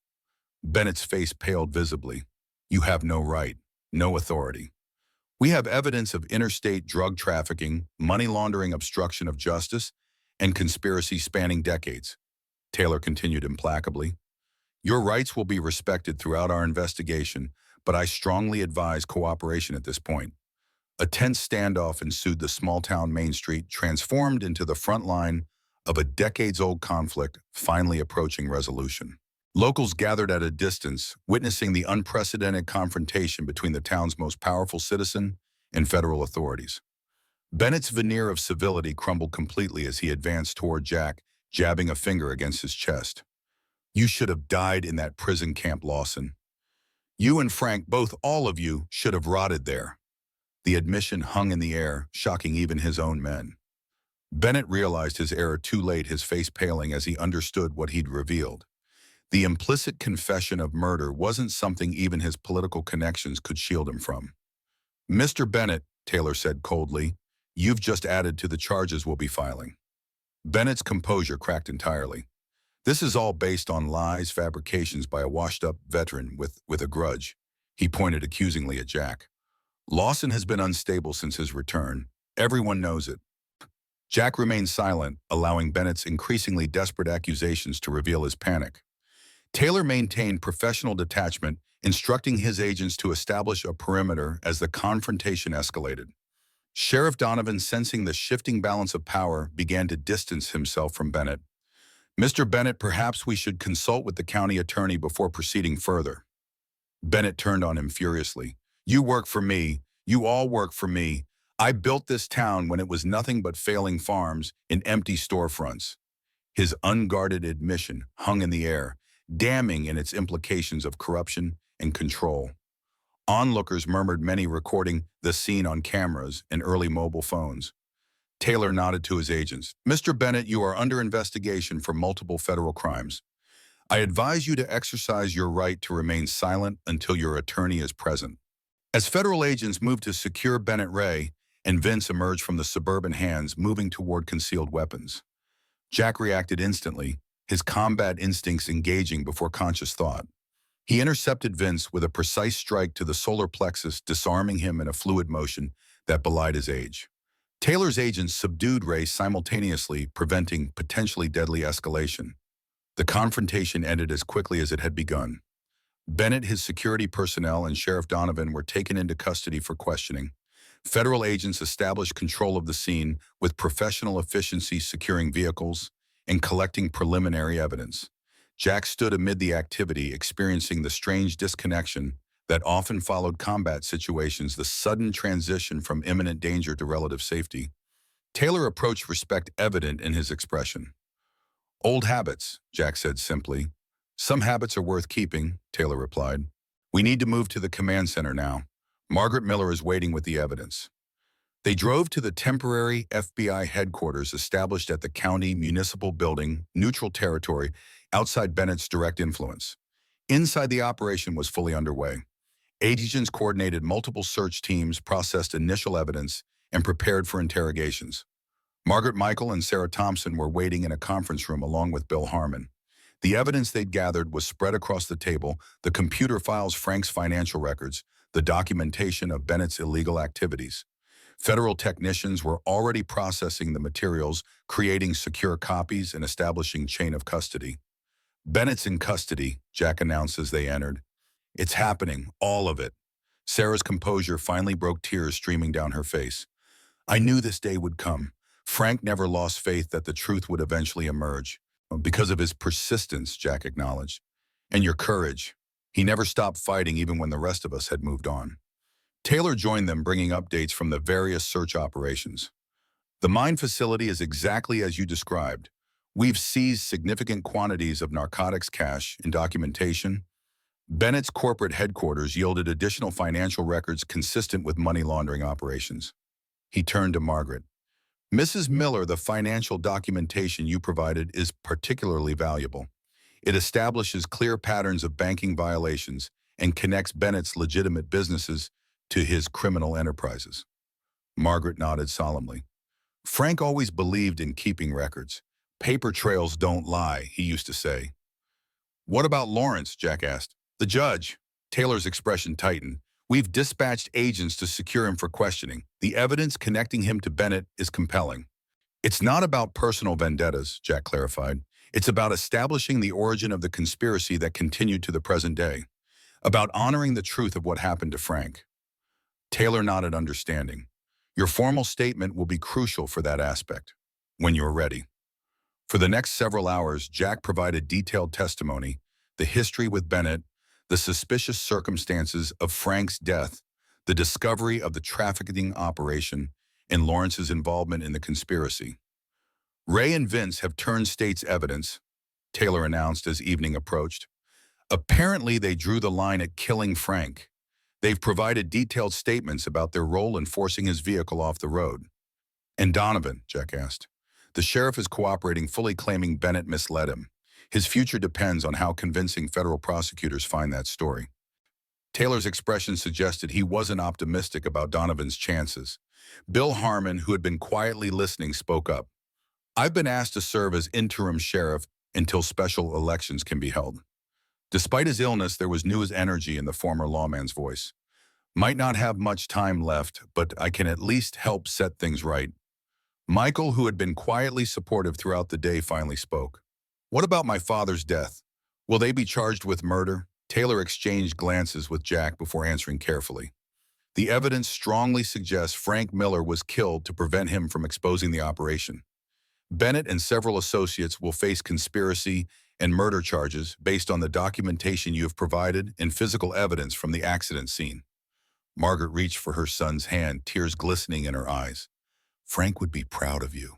Bennett's face paled visibly. "You have no right, no authority. We have evidence of interstate drug trafficking, money laundering, obstruction of justice, and conspiracy spanning decades." Taylor continued implacably. "Your rights will be respected throughout our investigation, but I strongly advise cooperation at this point." A tense standoff ensued. The small-town Main Street transformed into the front line of a decades-old conflict, finally approaching resolution. Locals gathered at a distance, witnessing the unprecedented confrontation between the town's most powerful citizen and federal authorities. Bennett's veneer of civility crumbled completely as he advanced toward Jack, jabbing a finger against his chest. "You should have died in that prison camp, Lawson. You and Frank, both, all of you, should have rotted there." The admission hung in the air, shocking even his own men. Bennett realized his error too late, his face paling as he understood what he'd revealed. The implicit confession of murder wasn't something even his political connections could shield him from. "Mr. Bennett," Taylor said coldly, "you've just added to the charges we'll be filing." Bennett's composure cracked entirely. "This is all based on lies, fabrications by a washed-up veteran with a grudge." He pointed accusingly at Jack. "Lawson has been unstable since his return. Everyone knows it." Jack remained silent, allowing Bennett's increasingly desperate accusations to reveal his panic. Taylor maintained professional detachment, instructing his agents to establish a perimeter as the confrontation escalated. Sheriff Donovan, sensing the shifting balance of power, began to distance himself from Bennett. "Mr. Bennett, perhaps we should consult with the county attorney before proceeding further." Bennett turned on him furiously. "You work for me. You all work for me. I built this town when it was nothing but failing farms and empty storefronts." His unguarded admission hung in the air, damning in its implications of corruption and control. Onlookers murmured, many recording the scene on cameras and early mobile phones. Taylor nodded to his agents. "Mr. Bennett, you are under investigation for multiple federal crimes. I advise you to exercise your right to remain silent until your attorney is present." As federal agents moved to secure Bennett, Ray and Vince emerged from the Suburban, hands moving toward concealed weapons. Jack reacted instantly, his combat instincts engaging before conscious thought. He intercepted Vince with a precise strike to the solar plexus, disarming him in a fluid motion that belied his age. Taylor's agents subdued Ray simultaneously, preventing potentially deadly escalation. The confrontation ended as quickly as it had begun. Bennett, his security personnel, and Sheriff Donovan were taken into custody for questioning. Federal agents established control of the scene with professional efficiency, securing vehicles and collecting preliminary evidence. Jack stood amid the activity, experiencing the strange disconnection that often followed combat situations, the sudden transition from imminent danger to relative safety. Taylor approached respect evident in his expression. Old habits, Jack said simply. Some habits are worth keeping, Taylor replied. We need to move to the command center now. Margaret Miller is waiting with the evidence. They drove to the temporary FBI headquarters established at the county municipal building, neutral territory, outside Bennett's direct influence. Inside, the operation was fully underway. Agents coordinated multiple search teams, processed initial evidence, and prepared for interrogations. Margaret Michael and Sarah Thompson were waiting in a conference room along with Bill Harmon. The evidence they'd gathered was spread across the table: the computer files, Frank's financial records, the documentation of Bennett's illegal activities. Federal technicians were already processing the materials, creating secure copies, and establishing chain of custody. Bennett's in custody, Jack announced as they entered. It's happening, all of it. Sarah's composure finally broke, tears streaming down her face. I knew this day would come. Frank never lost faith that the truth would eventually emerge. Because of his persistence, Jack acknowledged. And your courage. He never stopped fighting even when the rest of us had moved on. Taylor joined them, bringing updates from the various search operations. The mine facility is exactly as you described. We've seized significant quantities of narcotics cash and documentation. Bennett's corporate headquarters yielded additional financial records consistent with money laundering operations. He turned to Margaret. Mrs. Miller, the financial documentation you provided is particularly valuable. It establishes clear patterns of banking violations and connects Bennett's legitimate businesses to his criminal enterprises. Margaret nodded solemnly. Frank always believed in keeping records. Paper trails don't lie, he used to say. What about Lawrence? Jack asked. The judge. Taylor's expression tightened. We've dispatched agents to secure him for questioning. The evidence connecting him to Bennett is compelling. It's not about personal vendettas, Jack clarified. It's about establishing the origin of the conspiracy that continued to the present day. About honoring the truth of what happened to Frank. Taylor nodded, understanding. Your formal statement will be crucial for that aspect. When you're ready. For the next several hours, Jack provided detailed testimony, the history with Bennett, the suspicious circumstances of Frank's death, the discovery of the trafficking operation, and Lawrence's involvement in the conspiracy. Ray and Vince have turned state's evidence, Taylor announced as evening approached. Apparently, they drew the line at killing Frank. They've provided detailed statements about their role in forcing his vehicle off the road. And Donovan, Jack asked. The sheriff is cooperating, fully claiming Bennett misled him. His future depends on how convincing federal prosecutors find that story. Taylor's expression suggested he wasn't optimistic about Donovan's chances. Bill Harmon, who had been quietly listening, spoke up. I've been asked to serve as interim sheriff until special elections can be held. Despite his illness, there was new energy in the former lawman's voice. Might not have much time left, but I can at least help set things right. Michael, who had been quietly supportive throughout the day, finally spoke. What about my father's death? Will they be charged with murder? Taylor exchanged glances with Jack before answering carefully. The evidence strongly suggests Frank Miller was killed to prevent him from exposing the operation. Bennett and several associates will face conspiracy and murder charges based on the documentation you have provided and physical evidence from the accident scene. Margaret reached for her son's hand, tears glistening in her eyes. Frank would be proud of you,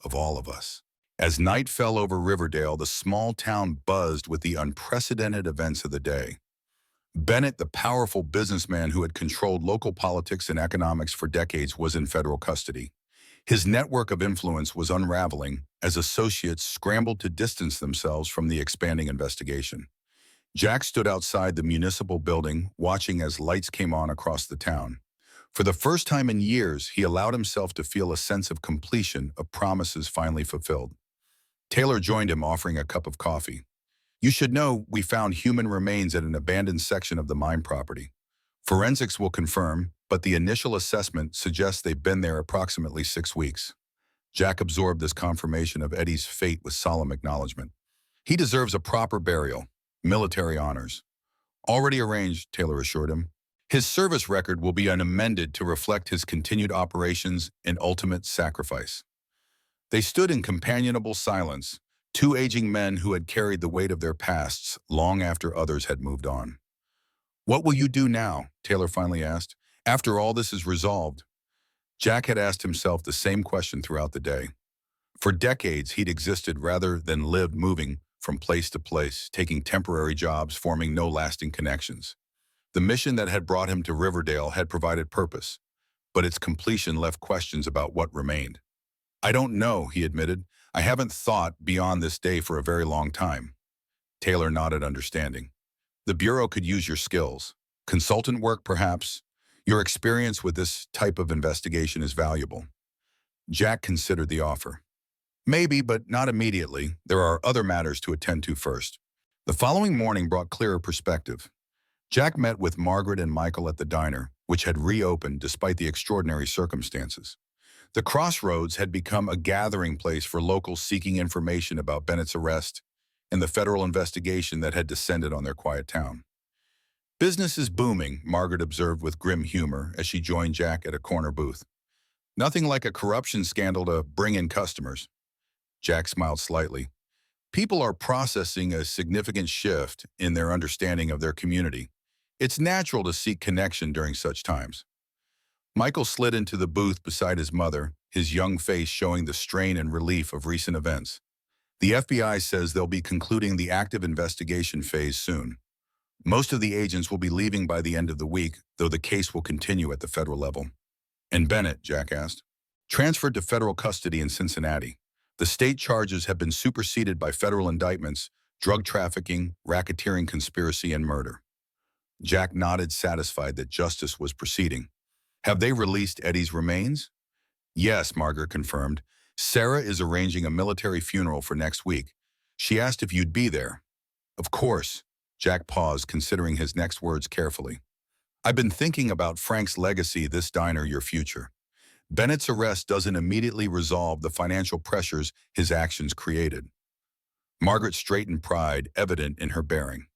of all of us. As night fell over Riverdale, the small town buzzed with the unprecedented events of the day. Bennett, the powerful businessman who had controlled local politics and economics for decades, was in federal custody. His network of influence was unraveling as associates scrambled to distance themselves from the expanding investigation. Jack stood outside the municipal building, watching as lights came on across the town. For the first time in years, he allowed himself to feel a sense of completion, of promises finally fulfilled. Taylor joined him, offering a cup of coffee. You should know we found human remains at an abandoned section of the mine property. Forensics will confirm, but the initial assessment suggests they've been there approximately 6 weeks. Jack absorbed this confirmation of Eddie's fate with solemn acknowledgement. He deserves a proper burial, military honors. Already arranged, Taylor assured him. His service record will be amended to reflect his continued operations and ultimate sacrifice. They stood in companionable silence, two aging men who had carried the weight of their pasts long after others had moved on. What will you do now? Taylor finally asked. After all this is resolved. Jack had asked himself the same question throughout the day. For decades, he'd existed rather than lived, moving from place to place, taking temporary jobs, forming no lasting connections. The mission that had brought him to Riverdale had provided purpose, but its completion left questions about what remained. "I don't know," he admitted. "I haven't thought beyond this day for a very long time." Taylor nodded, understanding. "The Bureau could use your skills. Consultant work, perhaps. Your experience with this type of investigation is valuable." Jack considered the offer. "Maybe, but not immediately. There are other matters to attend to first." The following morning brought clearer perspective. Jack met with Margaret and Michael at the diner, which had reopened despite the extraordinary circumstances. The crossroads had become a gathering place for locals seeking information about Bennett's arrest and the federal investigation that had descended on their quiet town. "Business is booming," Margaret observed with grim humor as she joined Jack at a corner booth. "Nothing like a corruption scandal to bring in customers." Jack smiled slightly. "People are processing a significant shift in their understanding of their community. It's natural to seek connection during such times." Michael slid into the booth beside his mother, his young face showing the strain and relief of recent events. "The FBI says they'll be concluding the active investigation phase soon. Most of the agents will be leaving by the end of the week, though the case will continue at the federal level." "And Bennett?" Jack asked. "Transferred to federal custody in Cincinnati. The state charges have been superseded by federal indictments: drug trafficking, racketeering conspiracy, and murder." Jack nodded, satisfied that justice was proceeding. "Have they released Eddie's remains?" "Yes," Margaret confirmed. "Sarah is arranging a military funeral for next week. She asked if you'd be there." "Of course." Jack paused, considering his next words carefully. "I've been thinking about Frank's legacy, this diner, your future. Bennett's arrest doesn't immediately resolve the financial pressures his actions created." Margaret straightened, pride evident in her bearing.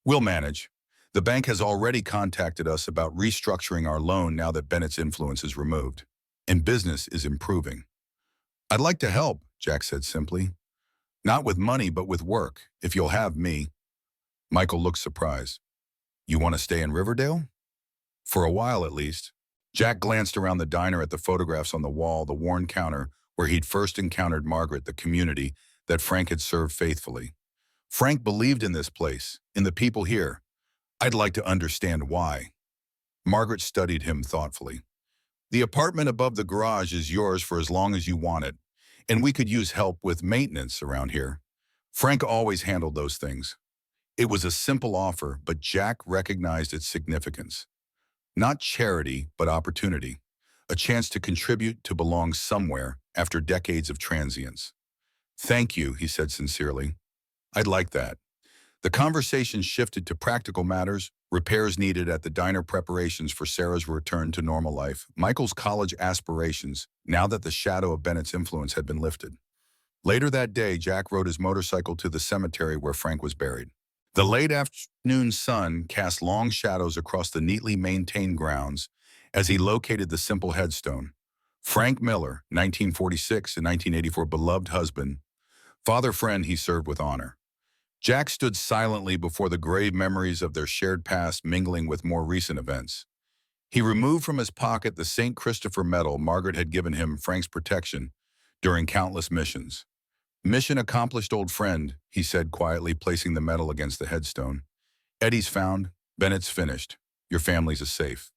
"We'll manage. The bank has already contacted us about restructuring our loan now that Bennett's influence is removed. And business is improving." "I'd like to help," Jack said simply. "Not with money, but with work, if you'll have me." Michael looked surprised. "You want to stay in Riverdale?" "For a while, at least." Jack glanced around the diner at the photographs on the wall, the worn counter where he'd first encountered Margaret, the community that Frank had served faithfully. "Frank believed in this place, in the people here. I'd like to understand why." Margaret studied him thoughtfully. "The apartment above the garage is yours for as long as you want it, and we could use help with maintenance around here. Frank always handled those things." It was a simple offer, but Jack recognized its significance. Not charity, but opportunity. A chance to contribute, to belong somewhere after decades of transience. "Thank you," he said sincerely. "I'd like that." The conversation shifted to practical matters: repairs needed at the diner, preparations for Sarah's return to normal life, Michael's college aspirations, now that the shadow of Bennett's influence had been lifted. Later that day, Jack rode his motorcycle to the cemetery where Frank was buried. The late afternoon sun cast long shadows across the neatly maintained grounds as he located the simple headstone. Frank Miller, 1946 and 1984, beloved husband, father, friend he served with honor. Jack stood silently before the grave, memories of their shared past mingling with more recent events. He removed from his pocket the St. Christopher medal Margaret had given him, Frank's protection during countless missions. "Mission accomplished, old friend," he said quietly, placing the medal against the headstone. "Eddie's found, Bennett's finished. Your family's safe."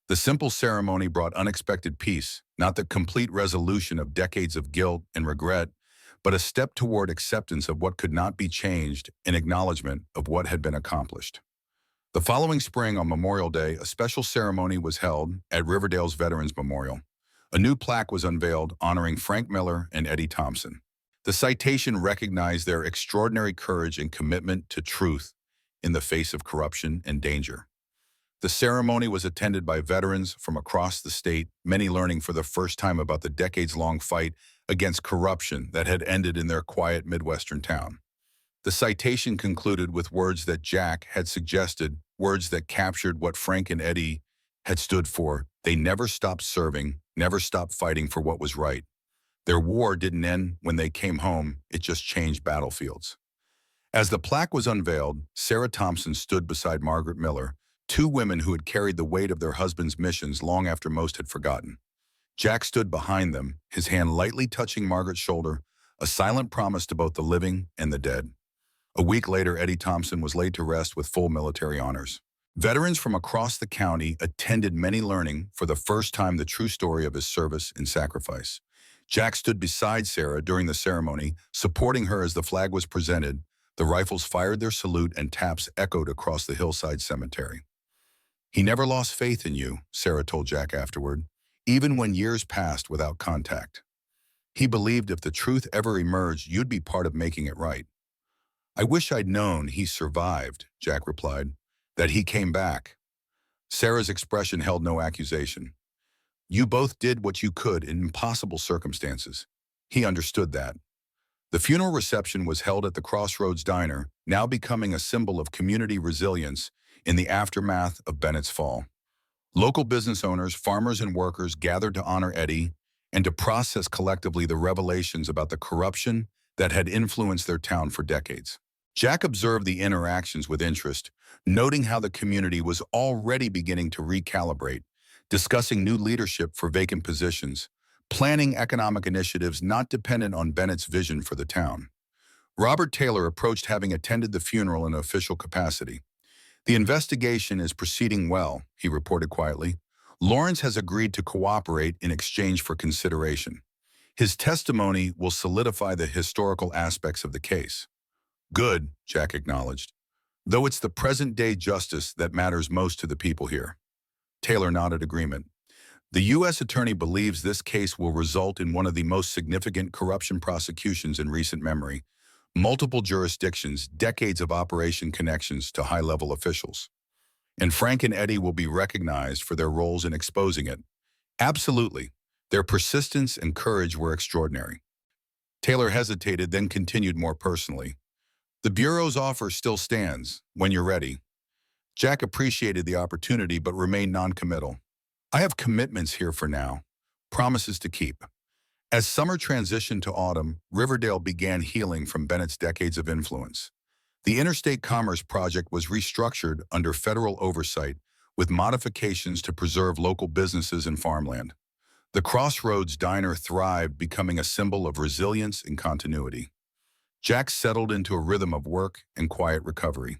The simple ceremony brought unexpected peace, not the complete resolution of decades of guilt and regret, but a step toward acceptance of what could not be changed, in acknowledgement of what had been accomplished. The following spring, on Memorial Day, a special ceremony was held at Riverdale's Veterans Memorial. A new plaque was unveiled honoring Frank Miller and Eddie Thompson. The citation recognized their extraordinary courage and commitment to truth in the face of corruption and danger. The ceremony was attended by veterans from across the state, many learning for the first time about the decades-long fight against corruption that had ended in their quiet Midwestern town. The citation concluded with words that Jack had suggested, words that captured what Frank and Eddie had stood for. They never stopped serving, never stopped fighting for what was right. Their war didn't end when they came home, it just changed battlefields. As the plaque was unveiled, Sarah Thompson stood beside Margaret Miller, two women who had carried the weight of their husbands' missions long after most had forgotten. Jack stood behind them, his hand lightly touching Margaret's shoulder, a silent promise to both the living and the dead. A week later, Eddie Thompson was laid to rest with full military honors. Veterans from across the county attended, many learning for the first time the true story of his service and sacrifice. Jack stood beside Sarah during the ceremony, supporting her as the flag was presented. The rifles fired their salute and taps echoed across the hillside cemetery. "He never lost faith in you," Sarah told Jack afterward, "even when years passed without contact. He believed if the truth ever emerged, you'd be part of making it right." "I wish I'd known he survived," Jack replied, "that he came back." Sarah's expression held no accusation. "You both did what you could in impossible circumstances." He understood that. The funeral reception was held at the Crossroads Diner, now becoming a symbol of community resilience in the aftermath of Bennett's fall. Local business owners, farmers, and workers gathered to honor Eddie and to process collectively the revelations about the corruption that had influenced their town for decades. Jack observed the interactions with interest, noting how the community was already beginning to recalibrate, discussing new leadership for vacant positions, planning economic initiatives not dependent on Bennett's vision for the town. Robert Taylor approached, having attended the funeral in an official capacity. "The investigation is proceeding well," he reported quietly. "Lawrence has agreed to cooperate in exchange for consideration. His testimony will solidify the historical aspects of the case." "Good," Jack acknowledged, "though it's the present-day justice that matters most to the people here." Taylor nodded agreement. "The U.S. Attorney believes this case will result in one of the most significant corruption prosecutions in recent memory. Multiple jurisdictions, decades of operation connections to high-level officials. And Frank and Eddie will be recognized for their roles in exposing it." "Absolutely. Their persistence and courage were extraordinary." Taylor hesitated, then continued more personally. "The Bureau's offer still stands when you're ready." Jack appreciated the opportunity but remained non-committal. "I have commitments here for now, promises to keep." As summer transitioned to autumn, Riverdale began healing from Bennett's decades of influence. The Interstate Commerce Project was restructured under federal oversight, with modifications to preserve local businesses and farmland. The Crossroads Diner thrived, becoming a symbol of resilience and continuity. Jack settled into a rhythm of work and quiet recovery.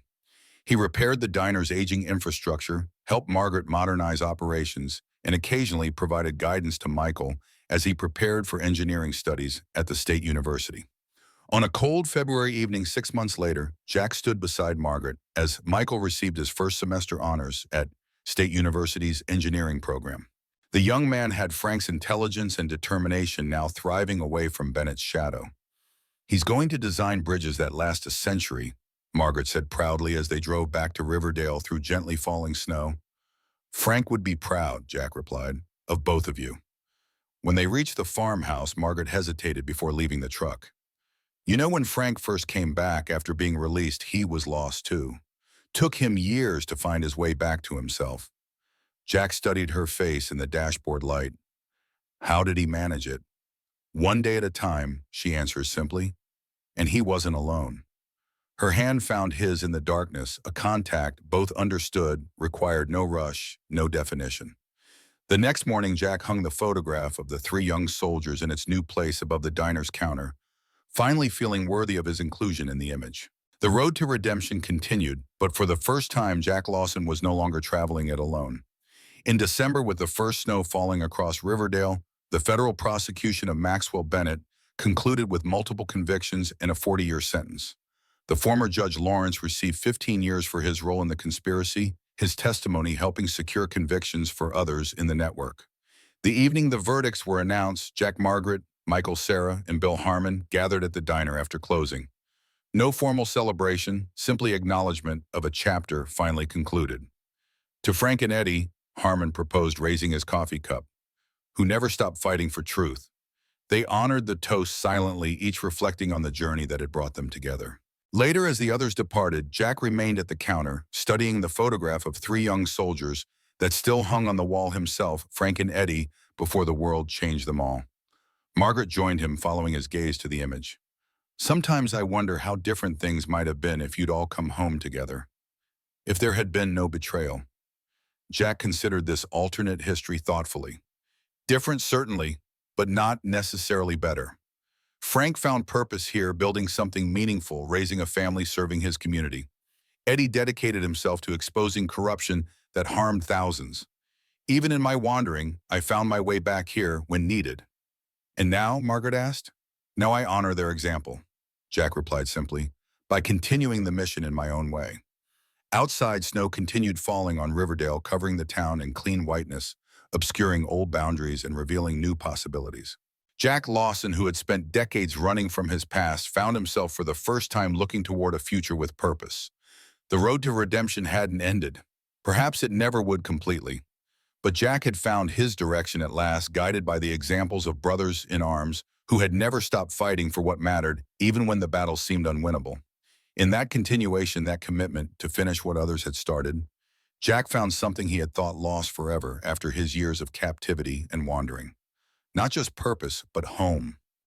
He repaired the diner's aging infrastructure, helped Margaret modernize operations, and occasionally provided guidance to Michael as he prepared for engineering studies at the State University. On a cold February evening 6 months later, Jack stood beside Margaret as Michael received his first semester honors at State University's engineering program. The young man had Frank's intelligence and determination, now thriving away from Bennett's shadow. "He's going to design bridges that last a century," Margaret said proudly as they drove back to Riverdale through gently falling snow. "Frank would be proud," Jack replied, "of both of you." When they reached the farmhouse, Margaret hesitated before leaving the truck. "You know, when Frank first came back after being released, he was lost too. Took him years to find his way back to himself." Jack studied her face in the dashboard light. "How did he manage it?" "One day at a time," she answers simply. "And he wasn't alone." Her hand found his in the darkness, a contact both understood, required no rush, no definition. The next morning, Jack hung the photograph of the three young soldiers in its new place above the diner's counter, finally feeling worthy of his inclusion in the image. The road to redemption continued, but for the first time, Jack Lawson was no longer traveling it alone. In December, with the first snow falling across Riverdale, the federal prosecution of Maxwell Bennett concluded with multiple convictions and a 40-year sentence. The former Judge Lawrence received 15 years for his role in the conspiracy, his testimony helping secure convictions for others in the network. The evening the verdicts were announced, Jack, Margaret, Michael, Sarah, and Bill Harmon gathered at the diner after closing. No formal celebration, simply acknowledgement of a chapter finally concluded. To Frank and Eddie, Harmon proposed raising his coffee cup, who never stopped fighting for truth. They honored the toast silently, each reflecting on the journey that had brought them together. Later, as the others departed, Jack remained at the counter, studying the photograph of three young soldiers that still hung on the wall himself, Frank and Eddie, before the world changed them all. Margaret joined him, following his gaze to the image. "Sometimes I wonder how different things might have been if you'd all come home together. If there had been no betrayal." Jack considered this alternate history thoughtfully. Different, certainly, but not necessarily better. Frank found purpose here, building something meaningful, raising a family, serving his community. Eddie dedicated himself to exposing corruption that harmed thousands. Even in my wandering, I found my way back here when needed. And now, Margaret asked? Now I honor their example, Jack replied simply, by continuing the mission in my own way. Outside, snow continued falling on Riverdale, covering the town in clean whiteness, obscuring old boundaries and revealing new possibilities. Jack Lawson, who had spent decades running from his past, found himself for the first time looking toward a future with purpose. The road to redemption hadn't ended. Perhaps it never would completely. But Jack had found his direction at last, guided by the examples of brothers in arms who had never stopped fighting for what mattered, even when the battle seemed unwinnable. In that continuation, that commitment to finish what others had started, Jack found something he had thought lost forever after his years of captivity and wandering. Not just purpose, but home.